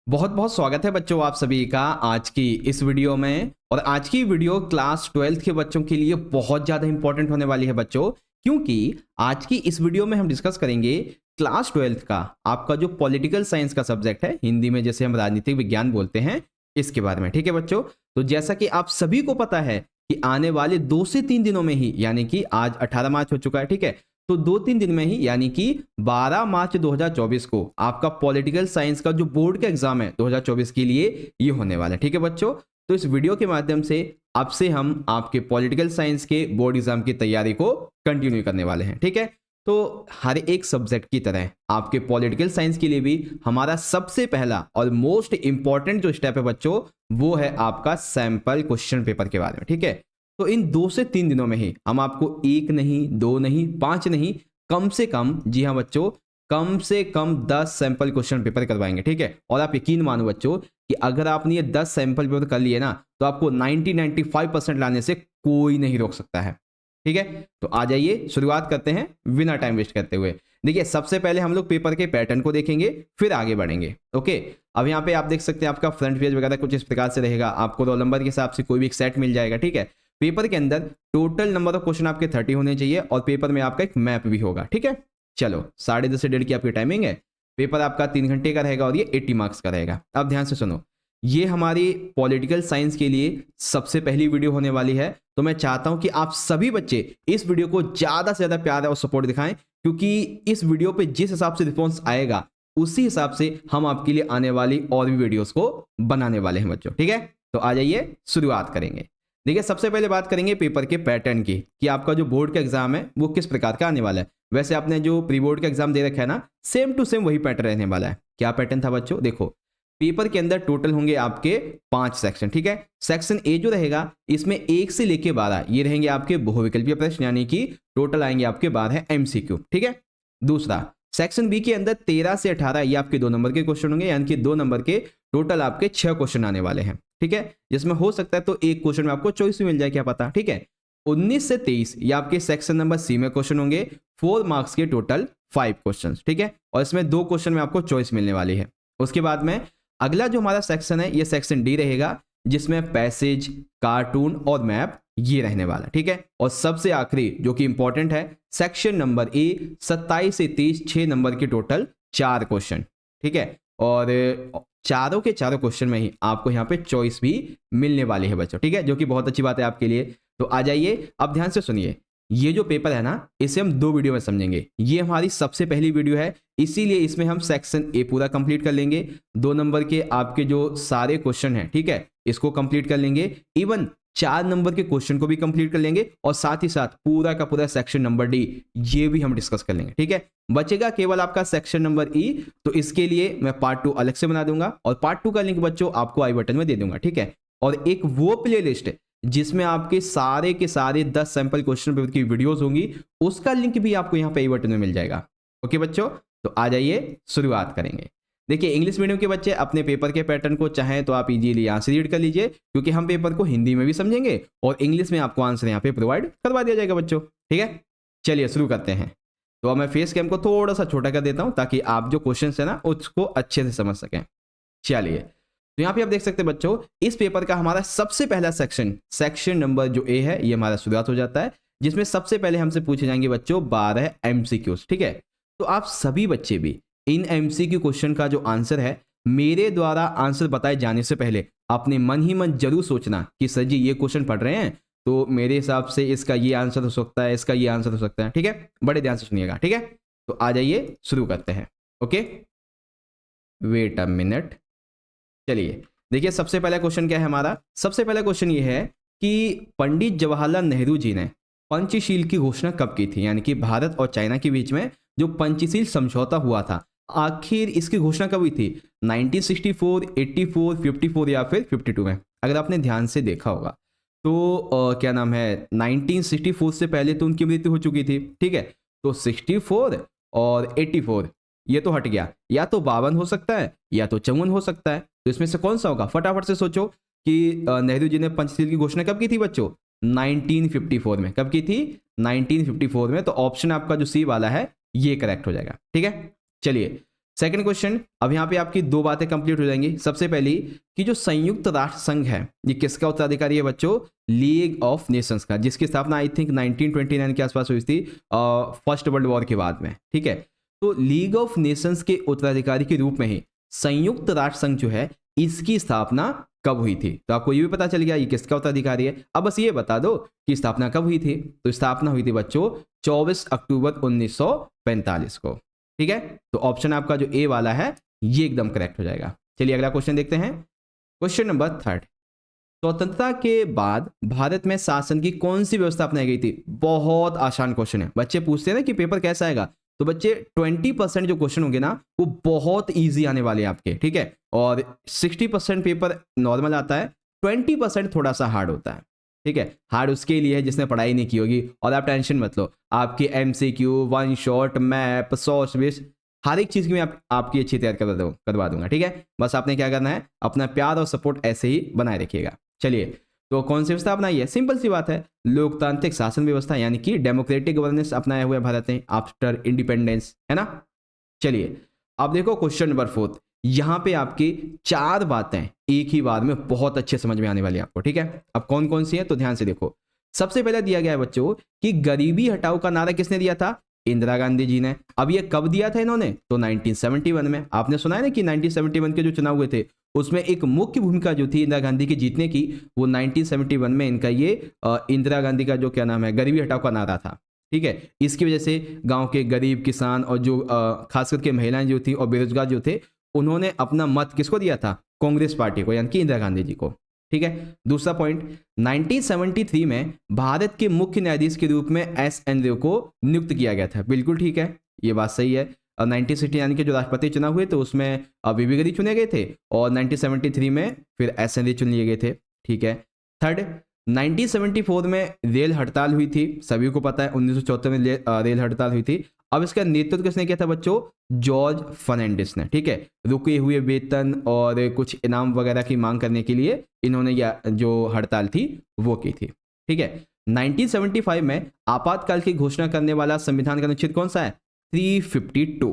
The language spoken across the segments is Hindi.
बहुत बहुत स्वागत है बच्चों आप सभी का आज की इस वीडियो में। और आज की वीडियो क्लास 12th के बच्चों के लिए बहुत ज़्यादा इंपॉर्टेंट होने वाली है बच्चों, क्योंकि आज की इस वीडियो में हम डिस्कस करेंगे क्लास 12th का आपका जो पॉलिटिकल साइंस का सब्जेक्ट है, हिंदी में जैसे हम राजनीतिक विज्ञान बोलते हैं, इसके बारे में। ठीक है बच्चों, तो जैसा कि आप सभी को पता है कि आने वाले 2 से 3 दिनों में ही, यानी कि आज 18 मार्च हो चुका है, ठीक है, तो 2-3 दिन में ही यानी कि 12 मार्च 2024 को आपका पॉलिटिकल साइंस का जो बोर्ड का एग्जाम है 2024 के लिए ये होने वाला है। ठीक है बच्चों, तो इस वीडियो के माध्यम से आपसे हम आपके पॉलिटिकल साइंस के बोर्ड एग्जाम की तैयारी को कंटिन्यू करने वाले हैं। ठीक है, तो हर एक सब्जेक्ट की तरह आपके पॉलिटिकल साइंस के लिए भी हमारा सबसे पहला और मोस्ट इंपॉर्टेंट जो स्टेप है बच्चों, वो है आपका सैंपल क्वेश्चन पेपर के बारे में। ठीक है, तो इन 2 से 3 दिनों में ही हम आपको 1 नहीं, 2 नहीं, 5 नहीं, कम से कम, जी हाँ बच्चों, कम से कम 10 सैंपल क्वेश्चन पेपर करवाएंगे। ठीक है, और आप यकीन मानो बच्चों कि अगर आपने ये 10 सैंपल पेपर कर लिए ना, तो आपको 90-95% लाने से कोई नहीं रोक सकता है। ठीक है, तो आ जाइए शुरुआत करते हैं बिना टाइम वेस्ट करते हुए। देखिए, सबसे पहले हम लोग पेपर के पैटर्न को देखेंगे, फिर आगे बढ़ेंगे। ओके, अब यहाँ पे आप देख सकते हैं आपका फ्रंट पेज वगैरह कुछ इस प्रकार से रहेगा। आपको रोल नंबर के हिसाब से कोई भी एक सेट मिल जाएगा। ठीक है, पेपर के अंदर टोटल नंबर ऑफ क्वेश्चन आपके 30 होने चाहिए और पेपर में आपका एक मैप भी होगा। ठीक है, चलो 10:30 से 1:30 की आपकी टाइमिंग है। पेपर आपका 3 घंटे का रहेगा और ये 80 मार्क्स का रहेगा। अब ध्यान से सुनो, ये हमारी पॉलिटिकल साइंस के लिए सबसे पहली वीडियो होने वाली है, तो मैं चाहता हूं कि आप सभी बच्चे इस वीडियो को ज्यादा से ज्यादा प्यार और सपोर्ट दिखाएं, क्योंकि इस वीडियो पे जिस हिसाब से रिस्पॉन्स आएगा उसी हिसाब से हम आपके लिए आने वाली और भी वीडियोस को बनाने वाले हैं बच्चों। ठीक है, तो आ जाइए शुरुआत करेंगे। देखिए, सबसे पहले बात करेंगे पेपर के पैटर्न की कि आपका जो बोर्ड का एग्जाम है वो किस प्रकार का आने वाला है। वैसे आपने जो प्री बोर्ड का एग्जाम दे रखा है ना, सेम टू सेम वही पैटर्न रहने वाला है। क्या पैटर्न था बच्चों? देखो, पेपर के अंदर टोटल होंगे आपके 5 सेक्शन। ठीक है, सेक्शन ए जो रहेगा इसमें 1 से लेके 12 ये रहेंगे आपके बहुविकल्पीय प्रश्न, यानी कि टोटल आएंगे आपके 12 एमसीक्यू। ठीक है, दूसरा सेक्शन बी के अंदर 13 से 18 ये आपके 2 नंबर के क्वेश्चन होंगे, यानी कि 2 नंबर के टोटल आपके 6 क्वेश्चन आने वाले हैं। ठीक है, जिसमें हो सकता है तो एक क्वेश्चन में आपको चॉइस भी मिल जाए, क्या पता। ठीक है, 19 से 23 ये आपके सेक्शन नंबर सी में क्वेश्चन होंगे, 4 मार्क्स के टोटल 5 क्वेश्चन। ठीक है, और इसमें 2 क्वेश्चन में आपको चॉइस मिलने वाली है। उसके बाद में अगला जो हमारा सेक्शन है ये सेक्शन डी रहेगा, जिसमें पैसेज, कार्टून और मैप ये रहने वाला। ठीक है, और सबसे आखिरी जो कि इंपॉर्टेंट है, सेक्शन नंबर ए 27 से 30 6 नंबर के टोटल 4 क्वेश्चन। ठीक है, और चारों के चारों क्वेश्चन में ही आपको यहाँ पे चॉइस भी मिलने वाली है बच्चों। ठीक है, जो कि बहुत अच्छी बात है आपके लिए। तो आ जाइए, अब ध्यान से सुनिए, ये जो पेपर है ना इसे हम 2 वीडियो में समझेंगे। ये हमारी सबसे पहली वीडियो है, इसीलिए इसमें हम सेक्शन ए पूरा कंप्लीट कर लेंगे। 2 नंबर के आपके जो सारे क्वेश्चन हैं, ठीक है, इसको कंप्लीट कर लेंगे। इवन 4 नंबर के क्वेश्चन को भी कंप्लीट कर लेंगे, और साथ ही साथ पूरा का पूरा सेक्शन नंबर डी ये भी हम डिस्कस कर लेंगे। ठीक है, बचेगा केवल आपका सेक्शन नंबर ई, तो इसके लिए मैं पार्ट 2 अलग से बना दूंगा, और पार्ट 2 का लिंक बच्चों आपको आई बटन में दे दूंगा। ठीक है, और एक वो प्ले लिस्ट जिसमें आपके सारे के सारे 10 सैंपल क्वेश्चन पेपर की वीडियोस होंगी, उसका लिंक भी आपको यहाँ पे आई बटन में मिल जाएगा। ओके बच्चों, तो आ जाइए शुरुआत करेंगे। देखिए, इंग्लिश मीडियम के बच्चे अपने पेपर के पैटर्न को चाहें तो आप इजीली यहाँ से रीड कर लीजिए, क्योंकि हम पेपर को हिंदी में भी समझेंगे और इंग्लिश में आपको आंसर यहाँ पे प्रोवाइड करवा दिया जाएगा बच्चों। ठीक है, चलिए शुरू करते हैं। तो अब मैं फेस कैम को थोड़ा सा छोटा कर देता हूँ ताकि आप जो क्वेश्चन है ना उसको अच्छे से समझ सकें। चलिए, तो यहाँ पे आप देख सकते हैं बच्चों, इस पेपर का हमारा सबसे पहला सेक्शन नंबर जो ए है ये हमारा शुरुआत हो जाता है, जिसमें सबसे पहले हमसे पूछे जाएंगे बच्चों 12 एमसीक्यूज। ठीक है, तो आप सभी बच्चे भी इन एमसीक्यू क्वेश्चन का जो आंसर है, मेरे द्वारा आंसर बताए जाने से पहले अपने मन ही मन जरूर सोचना कि सर जी ये क्वेश्चन पढ़ रहे हैं तो मेरे हिसाब से इसका ये आंसर हो सकता है, इसका ये आंसर हो सकता है। ठीक है, बड़े ध्यान से सुनिएगा। ठीक है, तो आ जाइए शुरू करते हैं। Okay, wait a minute. चलिए, देखिए सबसे पहला क्वेश्चन क्या है हमारा। सबसे पहला क्वेश्चन ये है कि पंडित जवाहरलाल नेहरू जी ने पंचशील की घोषणा कब की थी, यानी कि भारत और चाइना के बीच में जो पंचशील समझौता हुआ था, आखिर इसकी घोषणा कब हुई थी? 1964, 84, 54 या फिर 52 में? अगर आपने ध्यान से देखा होगा तो क्या नाम है, 1964 से पहले तो उनकी मृत्यु हो चुकी थी। ठीक है, तो 64 और 84 ये तो हट गया, या तो 52 हो सकता है या तो 54 हो सकता है। तो इसमें से कौन सा होगा? फटाफट से सोचो कि नेहरू जी ने पंचशील की घोषणा कब की थी बच्चों? 1954 में। कब की थी? 1954 में। तो ऑप्शन आपका जो सी वाला है ये करेक्ट हो जाएगा। ठीक है, चलिए सेकंड क्वेश्चन, अब यहाँ पे आपकी दो बातें कंप्लीट हो जाएंगी। सबसे पहली कि जो संयुक्त राष्ट्र संघ है ये किसका उत्तराधिकारी है बच्चों? लीग ऑफ नेशंस का, जिसकी स्थापना आई थिंक 1929 के आसपास हुई थी फर्स्ट वर्ल्ड वॉर के बाद में। ठीक है, तो लीग ऑफ नेशंस के उत्तराधिकारी के रूप में ही संयुक्त राष्ट्र संघ जो है इसकी स्थापना कब हुई थी? तो आपको ये भी पता चल गया ये किसका उत्तराधिकारी है। अब बस ये बता दो कि स्थापना कब हुई थी। तो स्थापना हुई थी बच्चों 24 अक्टूबर 1945 को। ठीक है, तो ऑप्शन आपका जो ए वाला है ये एकदम करेक्ट हो जाएगा। चलिए अगला क्वेश्चन देखते हैं। क्वेश्चन नंबर 3, स्वतंत्रता के बाद भारत में शासन की कौन सी व्यवस्था अपनाई गई थी? बहुत आसान क्वेश्चन है। बच्चे पूछते हैं ना कि पेपर कैसा आएगा, तो बच्चे 20% जो क्वेश्चन होंगे ना वो बहुत इजी आने वाले हैं आपके। ठीक है, और 60% पेपर नॉर्मल आता है, 20% थोड़ा सा हार्ड होता है। ठीक है, हार्ड उसके लिए है जिसने पढ़ाई नहीं की होगी। और आप टेंशन मत लो, आपकी MCQ, one shot, map, short base, हर एक चीज़ की मैं आपकी अच्छी तैयार करवा दूंगा। ठीक है, बस आपने क्या करना है, अपना प्यार और सपोर्ट ऐसे ही बनाए रखिएगा। चलिए, तो कौन सी व्यवस्था अपनाई है? सिंपल सी बात है, लोकतांत्रिक शासन व्यवस्था यानी कि डेमोक्रेटिक गवर्नेंस अपनाया हुआ है भारत ने आफ्टर इंडिपेंडेंस, है ना। चलिए अब देखो क्वेश्चन नंबर 4, यहां पे आपकी 4 बातें एक ही बार में बहुत अच्छे समझ में आने वाली है आपको। ठीक है, अब कौन कौन सी है तो ध्यान से देखो। सबसे पहले दिया गया है बच्चों कि गरीबी हटाओ का नारा किसने दिया था? इंदिरा गांधी जी ने। अब ये कब दिया था इन्होंने? तो 1971 में। आपने सुना है ना कि 1971 के जो चुनाव हुए थे उसमें एक मुख्य भूमिका जो थी इंदिरा गांधी की जीतने की, वो 1971 में इनका ये इंदिरा गांधी का जो क्या नाम है गरीबी हटाओ का नारा था। ठीक है, इसकी वजह से गांव के गरीब किसान और जो खास करके महिलाएं जो थी और बेरोजगार जो थे उन्होंने अपना मत किसको दिया था? कांग्रेस पार्टी को, यानी कि इंदिरा गांधी जी को। ठीक है, दूसरा पॉइंट, 1973 में भारत के मुख्य न्यायाधीश के रूप में SN रेव को नियुक्त किया गया था। बिल्कुल ठीक है, ये बात सही है। 1960 यानी कि जो राष्ट्रपति चुनाव हुए तो उसमें VV गिरी चुने गए थे और 1973 में फिर SN रेव चुन लिए गए थे। ठीक है, थर्ड, 1974 में रेल हड़ताल हुई थी, सभी को पता है 1974 में रेल हड़ताल हुई थी। अब इसका नेतृत्व किसने किया था बच्चों? जॉर्ज फर्नांडिस ने। ठीक है, रुके हुए वेतन और कुछ इनाम वगैरह की मांग करने के लिए इन्होंने जो हड़ताल थी वो की थी। ठीक है, 1975 में आपातकाल की घोषणा करने वाला संविधान का अनुच्छेद कौन सा है? 352।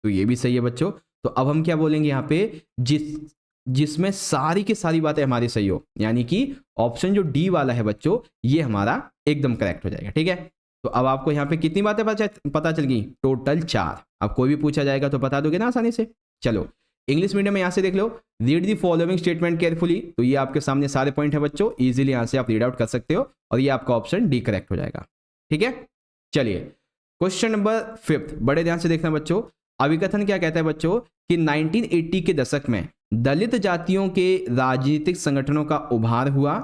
तो ये भी सही है बच्चों। तो अब हम क्या बोलेंगे यहाँ पे, जिसमें सारी की सारी बातें हमारी सही हो, यानी कि ऑप्शन जो डी वाला है बच्चों ये हमारा एकदम करेक्ट हो जाएगा। ठीक है, तो अब आपको यहाँ पे कितनी बातें पता चल गई? टोटल 4। अब कोई भी पूछा जाएगा तो बता दोगे ना आसानी से। चलो इंग्लिश मीडियम में यहाँ से देख लो, read the following statement carefully. तो ये आपके सामने सारे पॉइंट है बच्चों, इजीली यहाँ से आप रीड आउट कर सकते हो और ये आपका ऑप्शन डी करेक्ट हो जाएगा। ठीक है, चलिए क्वेश्चन नंबर 5, बड़े ध्यान से देखना बच्चों। अभिकथन क्या कहता है बच्चों कि 1980 के दशक में दलित जातियों के राजनीतिक संगठनों का उभार हुआ।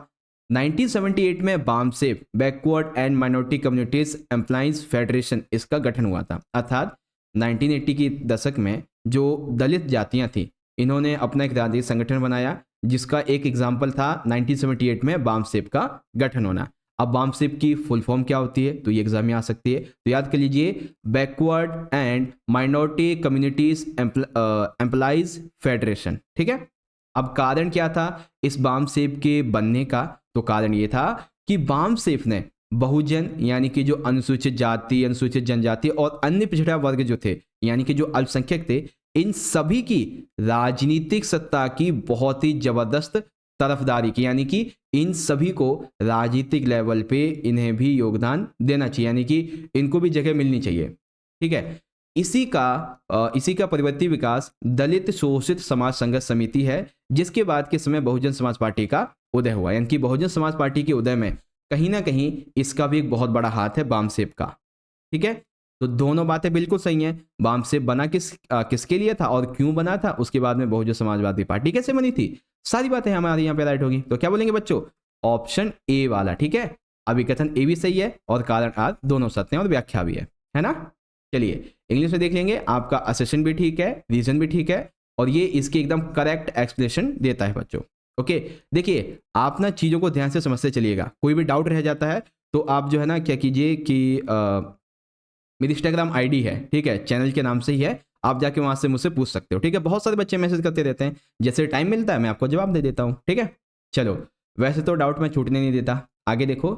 1978 में BAMCEF backward and minority communities employees federation इसका गठन हुआ था। अर्थात 1980 के दशक में जो दलित जातियां थी इन्होंने अपना एक राजनीतिक संगठन बनाया, जिसका एक एग्जाम्पल था 1978 में बामसेफ का गठन होना। अब बामसेफ की फुल फॉर्म क्या होती है तो ये एग्जाम में आ सकती है, तो याद कर लीजिए, backward and minority communities employees federation. ठीक है, अब कारण क्या था इस बामसेफ के बनने का? तो कारण ये था कि बामसेफ ने बहुजन यानी कि जो अनुसूचित जाति, अनुसूचित जनजाति और अन्य पिछड़ा वर्ग जो थे यानी कि जो अल्पसंख्यक थे, इन सभी की राजनीतिक सत्ता की बहुत ही जबरदस्त तरफदारी की, यानी कि इन सभी को राजनीतिक लेवल पे इन्हें भी योगदान देना चाहिए, यानी कि इनको भी जगह मिलनी चाहिए। ठीक है, इसी का परिवर्ती विकास दलित शोषित समाज संघर्ष समिति है, जिसके बाद के समय बहुजन समाज पार्टी का उदय हुआ। यानी कि बहुजन समाज पार्टी के उदय में कहीं ना कहीं इसका भी एक बहुत बड़ा हाथ है बामसेफ का। ठीक है, तो दोनों बातें बिल्कुल सही हैं। बामसेफ बना किसके लिए था और क्यों बना था, उसके बाद में बहुजन समाजवादी पार्टी कैसे बनी थी, सारी बातें हमारे यहाँ पे राइट होगी। तो क्या बोलेंगे बच्चों? ऑप्शन ए वाला। ठीक है, अभिकथन ए भी सही है और कारण आर दोनों सत्य हैं और व्याख्या भी है ना। चलिए इंग्लिश में देख लेंगे, आपका असेशन भी ठीक है, रीजन भी ठीक है और ये इसकी एकदम करेक्ट एक्सप्लेनेशन देता है बच्चों। ओके, देखिए आप ना चीज़ों को ध्यान से समझते चलिएगा, कोई भी डाउट रह जाता है तो आप जो है ना क्या कीजिए कि मेरी इंस्टाग्राम आईडी है, ठीक है, चैनल के नाम से ही है, आप जाके वहाँ से मुझसे पूछ सकते हो। ठीक है, बहुत सारे बच्चे मैसेज करते रहते हैं, जैसे टाइम मिलता है मैं आपको जवाब दे देता हूँ। ठीक है, चलो वैसे तो डाउट मैं छूटने नहीं देता। आगे देखो,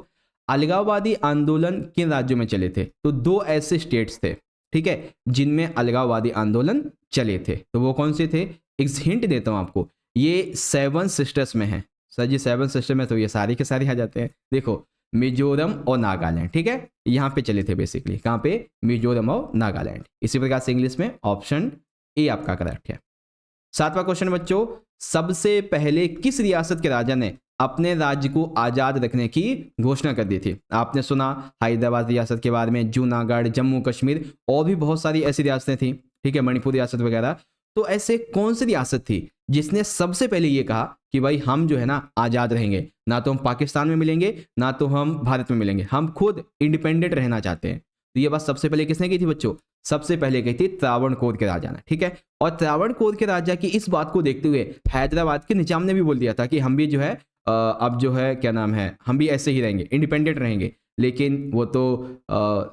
अलगाववादी आंदोलन किन राज्यों में चले थे? तो 2 ऐसे स्टेट्स थे, ठीक है, जिनमें अलगाववादी आंदोलन चले थे। तो वो कौन से थे? एक हिंट देता हूं आपको, ये 7 सिस्टर्स में है। सर जी 7 सिस्टर में तो ये सारे के सारे आ जाते हैं। देखो मिजोरम और नागालैंड, ठीक है, यहाँ पे चले थे बेसिकली। कहाँ पे? मिजोरम और नागालैंड। इसी प्रकार से इंग्लिश में ऑप्शन ए आपका करेक्ट है। 7वां क्वेश्चन बच्चों, सबसे पहले किस रियासत के राजा ने अपने राज्य को आजाद रखने की घोषणा कर दी थी? आपने सुना हैदराबाद रियासत के बारे में, जूनागढ़, जम्मू कश्मीर और भी बहुत सारी ऐसी रियासतें थी, ठीक है, मणिपुर रियासत वगैरह। तो ऐसे कौन सी रियासत थी जिसने सबसे पहले ये कहा कि भाई हम जो है ना आजाद रहेंगे, ना तो हम पाकिस्तान में मिलेंगे ना तो हम भारत में मिलेंगे, हम खुद इंडिपेंडेंट रहना चाहते हैं। तो ये बात सबसे पहले किसने की थी बच्चों? सबसे पहले कही थी त्रावणकोर के राजा ने, ठीक है। और त्रावणकोर के राजा की इस बात को देखते हुए हैदराबाद के निजाम ने भी बोल दिया था कि हम भी जो है अब जो है क्या नाम है, हम भी ऐसे ही रहेंगे, इंडिपेंडेंट रहेंगे। लेकिन वो तो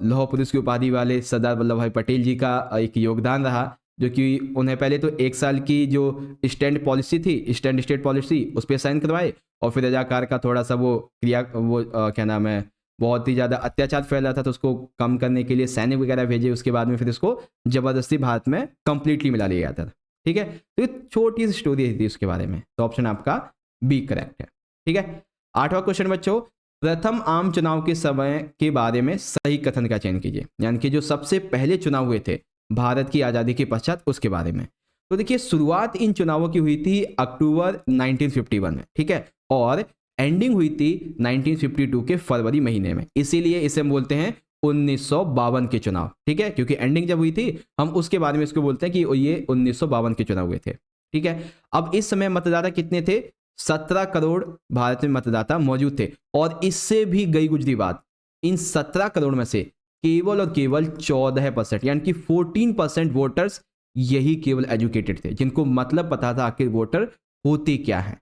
लौह पुरुष की उपाधि वाले सरदार वल्लभ भाई पटेल जी का एक योगदान रहा, जो कि उन्हें पहले तो 1 साल की जो स्टैंड पॉलिसी थी, स्टैंड स्टेट पॉलिसी, उस पर साइन करवाए। और फिर रजाकार का थोड़ा सा वो क्रिया वो क्या नाम है, बहुत ही ज़्यादा अत्याचार फैल रहा था, तो उसको कम करने के लिए सैनिक वगैरह भेजे। उसके बाद में फिर उसको ज़बरदस्ती भारत में कंप्लीटली मिला लिया जाता था, ठीक है। तो ये छोटी सी स्टोरी थी उसके बारे में। तो ऑप्शन आपका बी करेक्ट है, ठीक है। 8वां क्वेश्चन बच्चों, प्रथम आम चुनाव के समय के बारे में सही कथन का चयन कीजिए, यानी कि जो सबसे पहले चुनाव हुए थे भारत की आज़ादी के पश्चात, उसके बारे में। तो देखिए शुरुआत इन चुनावों की हुई थी अक्टूबर 1951 में, ठीक है, और एंडिंग हुई थी 1952 के फरवरी महीने में। इसीलिए इसे हम बोलते हैं 1952 के चुनाव, ठीक है, क्योंकि एंडिंग जब हुई थी हम उसके बारे में इसको बोलते हैं कि ये 1952 के चुनाव हुए थे, ठीक है। अब इस समय मतदाता कितने थे? 17 करोड़ भारत में मतदाता मौजूद थे। और इससे भी गई गुजरी बात, इन 17 करोड़ में से केवल और केवल 14% यानी कि 14% वोटर्स यही केवल एजुकेटेड थे, जिनको मतलब पता था आखिर वोटर होते क्या है,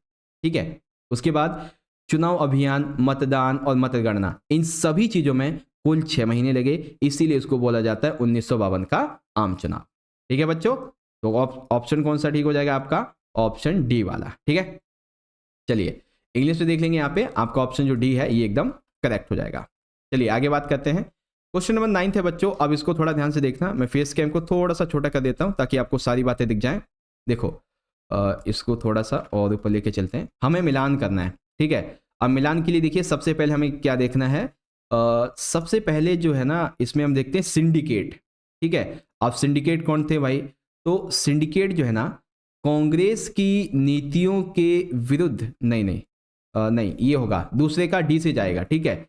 ठीक है। उसके बाद चुनाव अभियान, मतदान और मतगणना, इन सभी चीजों में कुल 6 महीने लगे। इसीलिए इसको बोला जाता है 1952 का आम चुनाव, ठीक है बच्चों। तो ऑप्शन कौन सा ठीक हो जाएगा आपका? ऑप्शन डी वाला, ठीक है। चलिए इंग्लिश में देख लेंगे, यहाँ पे आपका ऑप्शन जो डी है ये एकदम करेक्ट हो जाएगा। चलिए आगे बात करते हैं। क्वेश्चन नंबर 9 है बच्चों। अब इसको थोड़ा ध्यान से देखना, मैं फेस कैम को थोड़ा सा छोटा कर देता हूँ ताकि आपको सारी बातें दिख जाएं। देखो इसको थोड़ा सा और ऊपर लेके चलते हैं, हमें मिलान करना है, ठीक है। अब मिलान के लिए देखिए सबसे पहले हमें क्या देखना है, सबसे पहले जो है ना इसमें हम देखते हैं सिंडिकेट, ठीक है। अब सिंडिकेट कौन थे भाई? तो सिंडिकेट जो है ना कांग्रेस की नीतियों के विरुद्ध, नहीं ये होगा दूसरे का, डी से जाएगा, ठीक है।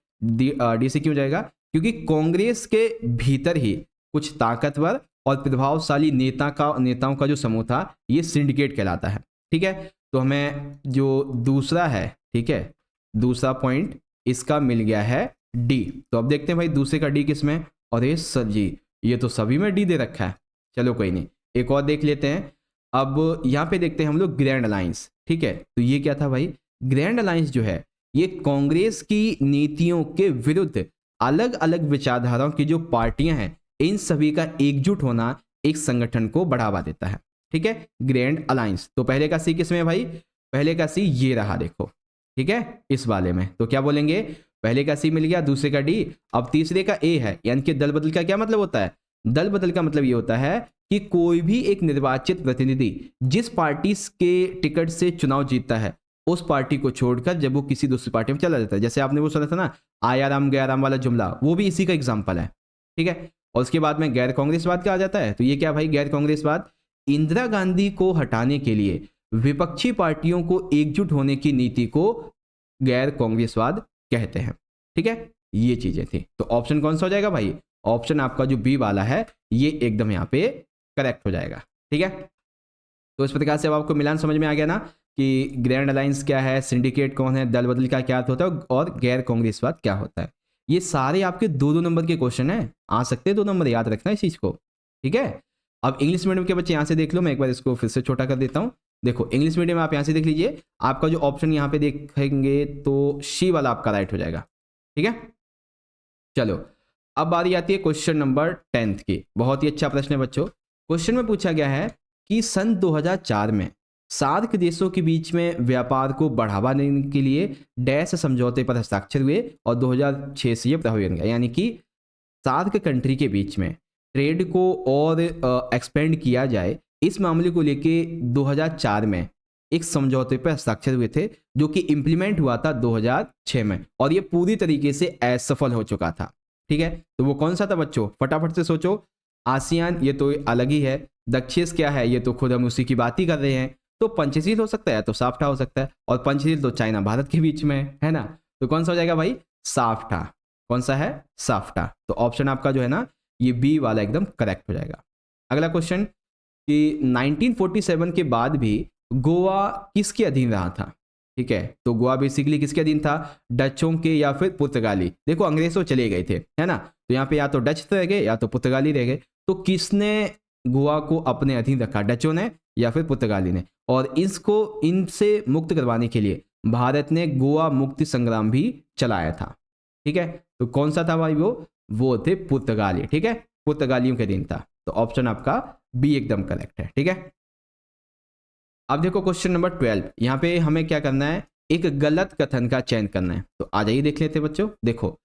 डी से क्यों जाएगा? क्योंकि कांग्रेस के भीतर ही कुछ ताकतवर और प्रभावशाली नेताओं का जो समूह था ये सिंडिकेट कहलाता है, ठीक है। तो हमें जो दूसरा है, ठीक है, दूसरा पॉइंट इसका मिल गया है डी। तो अब देखते हैं भाई दूसरे का डी किसमें? अरे सर जी ये तो सभी में डी दे रखा है। चलो कोई नहीं, एक और देख लेते हैं। अब यहाँ पे देखते हैं हम लोग ग्रैंड अलायंस, ठीक है। तो ये क्या था भाई? ग्रैंड अलायंस जो है ये कांग्रेस की नीतियों के विरुद्ध अलग अलग विचारधाराओं की जो पार्टियां हैं इन सभी का एकजुट होना एक संगठन को बढ़ावा देता है, ठीक है, ग्रैंड अलायंस। तो पहले का सी किसमें है भाई? पहले का सी ये रहा, देखो, ठीक है, इस वाले में। तो क्या बोलेंगे? पहले का सी मिल गया, दूसरे का डी, अब तीसरे का ए है। यानी कि दल बदल का क्या मतलब होता है? दल बदल का मतलब ये होता है कि कोई भी एक निर्वाचित प्रतिनिधि जिस पार्टी के टिकट से चुनाव जीतता है उस पार्टी को छोड़कर जब वो किसी दूसरी पार्टी में चला जाता है, जैसे आपने वो सुना था ना आया राम गया राम वाला जुमला, वो भी इसी का एग्जांपल है, ठीक है। और उसके बाद में गैर कांग्रेसवाद क्या आ जाता है? तो ये क्या भाई गैर कांग्रेसवाद? इंदिरा गांधी को हटाने के लिए विपक्षी पार्टियों को एकजुट होने की नीति को गैर कांग्रेसवाद कहते हैं, ठीक है। ये चीजें थी। तो ऑप्शन कौन सा हो जाएगा भाई? ऑप्शन आपका जो बी वाला है ये एकदम यहाँ पे करेक्ट हो जाएगा, ठीक है। तो इस प्रकार से अब आपको मिलान समझ में आ गया ना कि ग्रैंड अलायंस क्या है, सिंडिकेट कौन है, दल बदल का क्या होता है और गैर कांग्रेसवाद क्या होता है। ये सारे आपके 2-2 नंबर के क्वेश्चन हैं, आ सकते हैं 2 नंबर, याद रखना इस चीज को, ठीक है। अब इंग्लिश मीडियम के बच्चे यहाँ से देख लो, मैं एक बार इसको फिर से छोटा कर देता हूँ। देखो इंग्लिश मीडियम आप यहाँ से देख लीजिए, आपका जो ऑप्शन यहाँ पे देखेंगे तो सी वाला आपका राइट हो जाएगा, ठीक है। चलो अब बारी आती है क्वेश्चन नंबर 10 की। बहुत ही अच्छा प्रश्न है बच्चों। क्वेश्चन में पूछा गया है कि सन 2004 में सार्क देशों के बीच में व्यापार को बढ़ावा देने के लिए डैश समझौते पर हस्ताक्षर हुए और 2006 से ये प्रभावी बन गया। यानी कि सार्क कंट्री के बीच में ट्रेड को और एक्सपेंड किया जाए, इस मामले को लेके 2004 में एक समझौते पर हस्ताक्षर हुए थे जो कि इंप्लीमेंट हुआ था 2006 में, और ये पूरी तरीके से असफल हो चुका था। ठीक है, तो वो कौन सा था बच्चों, फटाफट से सोचो। आसियान ये तो अलग ही है, दक्षिण क्या है, ये तो खुद हम उसी की बात ही कर रहे हैं। तो पंचशील हो सकता है, तो साफ्टा हो सकता है, और पंचशील तो चाइना भारत के बीच में है ना, तो कौन सा हो जाएगा भाई, साफ्टा। कौन सा है, साफ्टा। तो ऑप्शन आपका जो है ना ये बी वाला एकदम करेक्ट हो जाएगा। अगला क्वेश्चन कि 1947 के बाद भी गोवा किसके अधीन रहा था। ठीक है, तो गोवा बेसिकली किसके अधीन था, डचों के या फिर पुर्तगाली। देखो अंग्रेज तो चले गए थे है ना, तो यहाँ पे या तो डच रह गए या तो पुर्तगाली रह गए। तो किसने गोवा को अपने अधीन रखा, डचों ने या फिर पुर्तगाली ने। और इसको इनसे मुक्त करवाने के लिए भारत ने गोवा मुक्ति संग्राम भी चलाया था। ठीक है, तो कौन सा था भाई, वो थे पुर्तगाली। ठीक है, पुर्तगालियों के अधीन था। तो ऑप्शन आपका बी एकदम करेक्ट है। ठीक है, अब देखो क्वेश्चन नंबर 12। यहाँ पे हमें क्या करना है, एक गलत कथन का चयन करना है। तो आ जाइए देख लेते बच्चों। देखो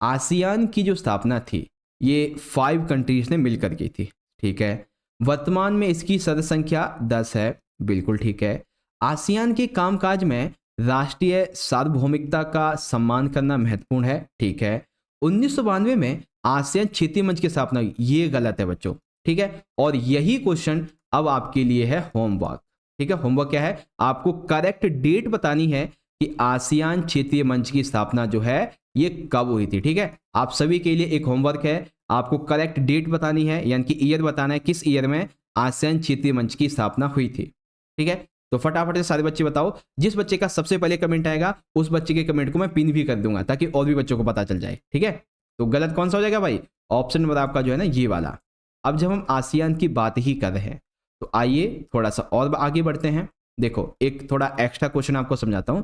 आसियान की जो स्थापना थी ये 5 कंट्रीज ने मिलकर की थी। ठीक है, वर्तमान में इसकी सदस्य संख्या 10 है। बिल्कुल ठीक है। आसियान के कामकाज में राष्ट्रीय सार्वभौमिकता का सम्मान करना महत्वपूर्ण है। ठीक है, 1992 में आसियान क्षेत्रीय मंच की स्थापना हुई, ये गलत है बच्चों। ठीक है, और यही क्वेश्चन अब आपके लिए है होमवर्क। ठीक है, होमवर्क क्या है, आपको करेक्ट डेट बतानी है कि आसियान क्षेत्रीय मंच की स्थापना जो है ये कब हुई थी। ठीक है, आप सभी के लिए एक होमवर्क है, आपको करेक्ट डेट बतानी है, यानी कि ईयर बताना है, किस ईयर में आसियान क्षेत्रीय मंच की स्थापना हुई थी। ठीक है, तो फटाफट से सारे बच्चे बताओ। जिस बच्चे का सबसे पहले कमेंट आएगा उस बच्चे के कमेंट को मैं पिन भी कर दूंगा ताकि और भी बच्चों को पता चल जाए। ठीक है, तो गलत कौन सा हो जाएगा भाई, ऑप्शन नंबर आपका जो है ना ये वाला। अब जब हम आसियान की बात ही कर रहे हैं तो आइए थोड़ा सा और आगे बढ़ते हैं। देखो एक थोड़ा एक्स्ट्रा क्वेश्चन आपको समझाता हूं।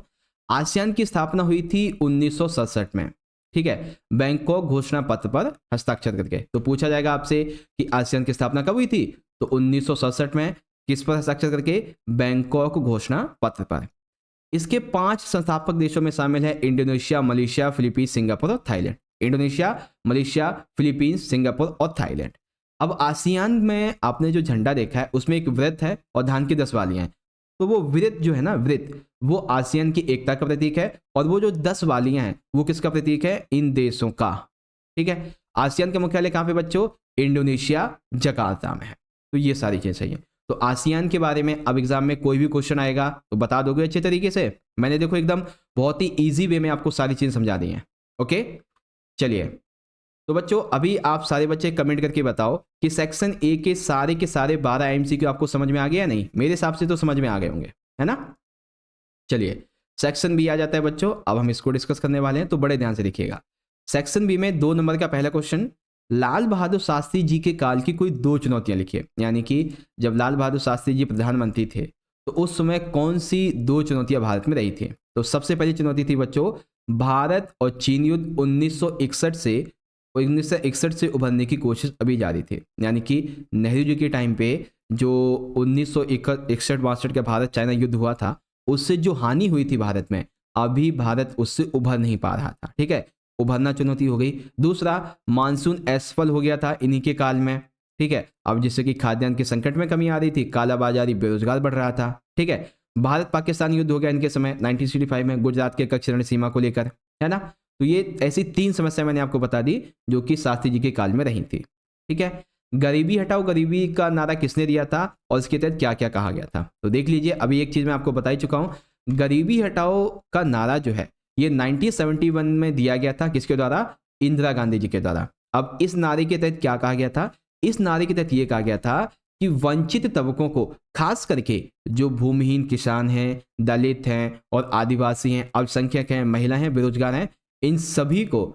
आसियान की स्थापना हुई थी 1967 में। ठीक है, बैंकॉक घोषणा पत्र पर हस्ताक्षर करके। तो पूछा जाएगा आपसे कि आसियान की स्थापना कब हुई थी, तो 1967 में। किस पर हस्ताक्षर करके, बैंकॉक घोषणा पत्र पर। इसके 5 संस्थापक देशों में शामिल है इंडोनेशिया, मलेशिया, फिलीपींस, सिंगापुर और Thailand. Indonesia, Malaysia, Philippines, Singapore और थाईलैंड। अब आसियान में आपने जो झंडा देखा है उसमें एक वृत्त है और धान की 10 वालियां हैं। तो वो वृत्त जो है ना, वृत्त वो आसियान की एकता का प्रतीक है, और वो जो 10 वालियां हैं वो किसका प्रतीक है, इन देशों का। ठीक है, आसियान का मुख्यालय कहां पे बच्चों, इंडोनेशिया जकार्ता में है। तो ये सारी चीजें सही है। तो आसियान के बारे में अब एग्जाम में कोई भी क्वेश्चन आएगा तो बता दोगे अच्छे तरीके से। मैंने देखो एकदम बहुत ही ईजी वे में आपको सारी चीजें समझा दी हैं। ओके, चलिए तो बच्चों अभी आप सारे बच्चे कमेंट करके बताओ कि सेक्शन ए के सारे 12 एमसीक्यू आपको समझ में आ गया या नहीं। मेरे हिसाब से तो समझ में आ गए होंगे, है ना। चलिए सेक्शन बी आ जाता है बच्चों, अब हम इसको डिस्कस करने वाले हैं, तो बड़े ध्यान से देखिएगा। सेक्शन बी में 2 नंबर का पहला क्वेश्चन, लाल बहादुर शास्त्री जी के काल की कोई 2 चुनौतियां लिखिए। यानी कि जब लाल बहादुर शास्त्री जी प्रधानमंत्री थे तो उस समय कौन सी 2 चुनौतियां भारत में रही थी। तो सबसे पहली चुनौती थी बच्चों भारत और चीन युद्ध 1961 से उभरने की कोशिश अभी जारी थी। यानी कि नेहरू जी के टाइम पे जो 1961-62 का भारत चाइना युद्ध हुआ था उससे जो हानि हुई थी भारत में, अभी भारत उससे उभर नहीं पा रहा था। ठीक है, उभरना चुनौती हो गई। दूसरा, मानसून असफल हो गया था इन्हीं के काल में। ठीक है, अब जिससे कि खाद्यान्न के संकट में कमी आ रही थी, कालाबाजारी, बेरोजगार बढ़ रहा था। ठीक है, भारत पाकिस्तान युद्ध हो गया इनके समय 1965 में गुजरात के कच्छ रण सीमा को लेकर, है ना। तो ये ऐसी 3 समस्या मैंने आपको बता दी जो कि शास्त्री जी के काल में रही थी। ठीक है, गरीबी हटाओ गरीबी का नारा किसने दिया था और इसके तहत क्या क्या कहा गया था। तो देख लीजिए, अभी एक चीज मैं आपको बता ही चुका हूं, गरीबी हटाओ का नारा जो है ये 1971 में दिया गया था। किसके द्वारा, इंदिरा गांधी जी के द्वारा। अब इस नारे के तहत क्या कहा गया था, इस नारे के तहत यह कहा गया था कि वंचित तबकों को, खास करके जो भूमिहीन किसान हैं, दलित हैं और आदिवासी हैं, अल्पसंख्यक हैं, महिला हैं, बेरोजगार हैं, इन सभी को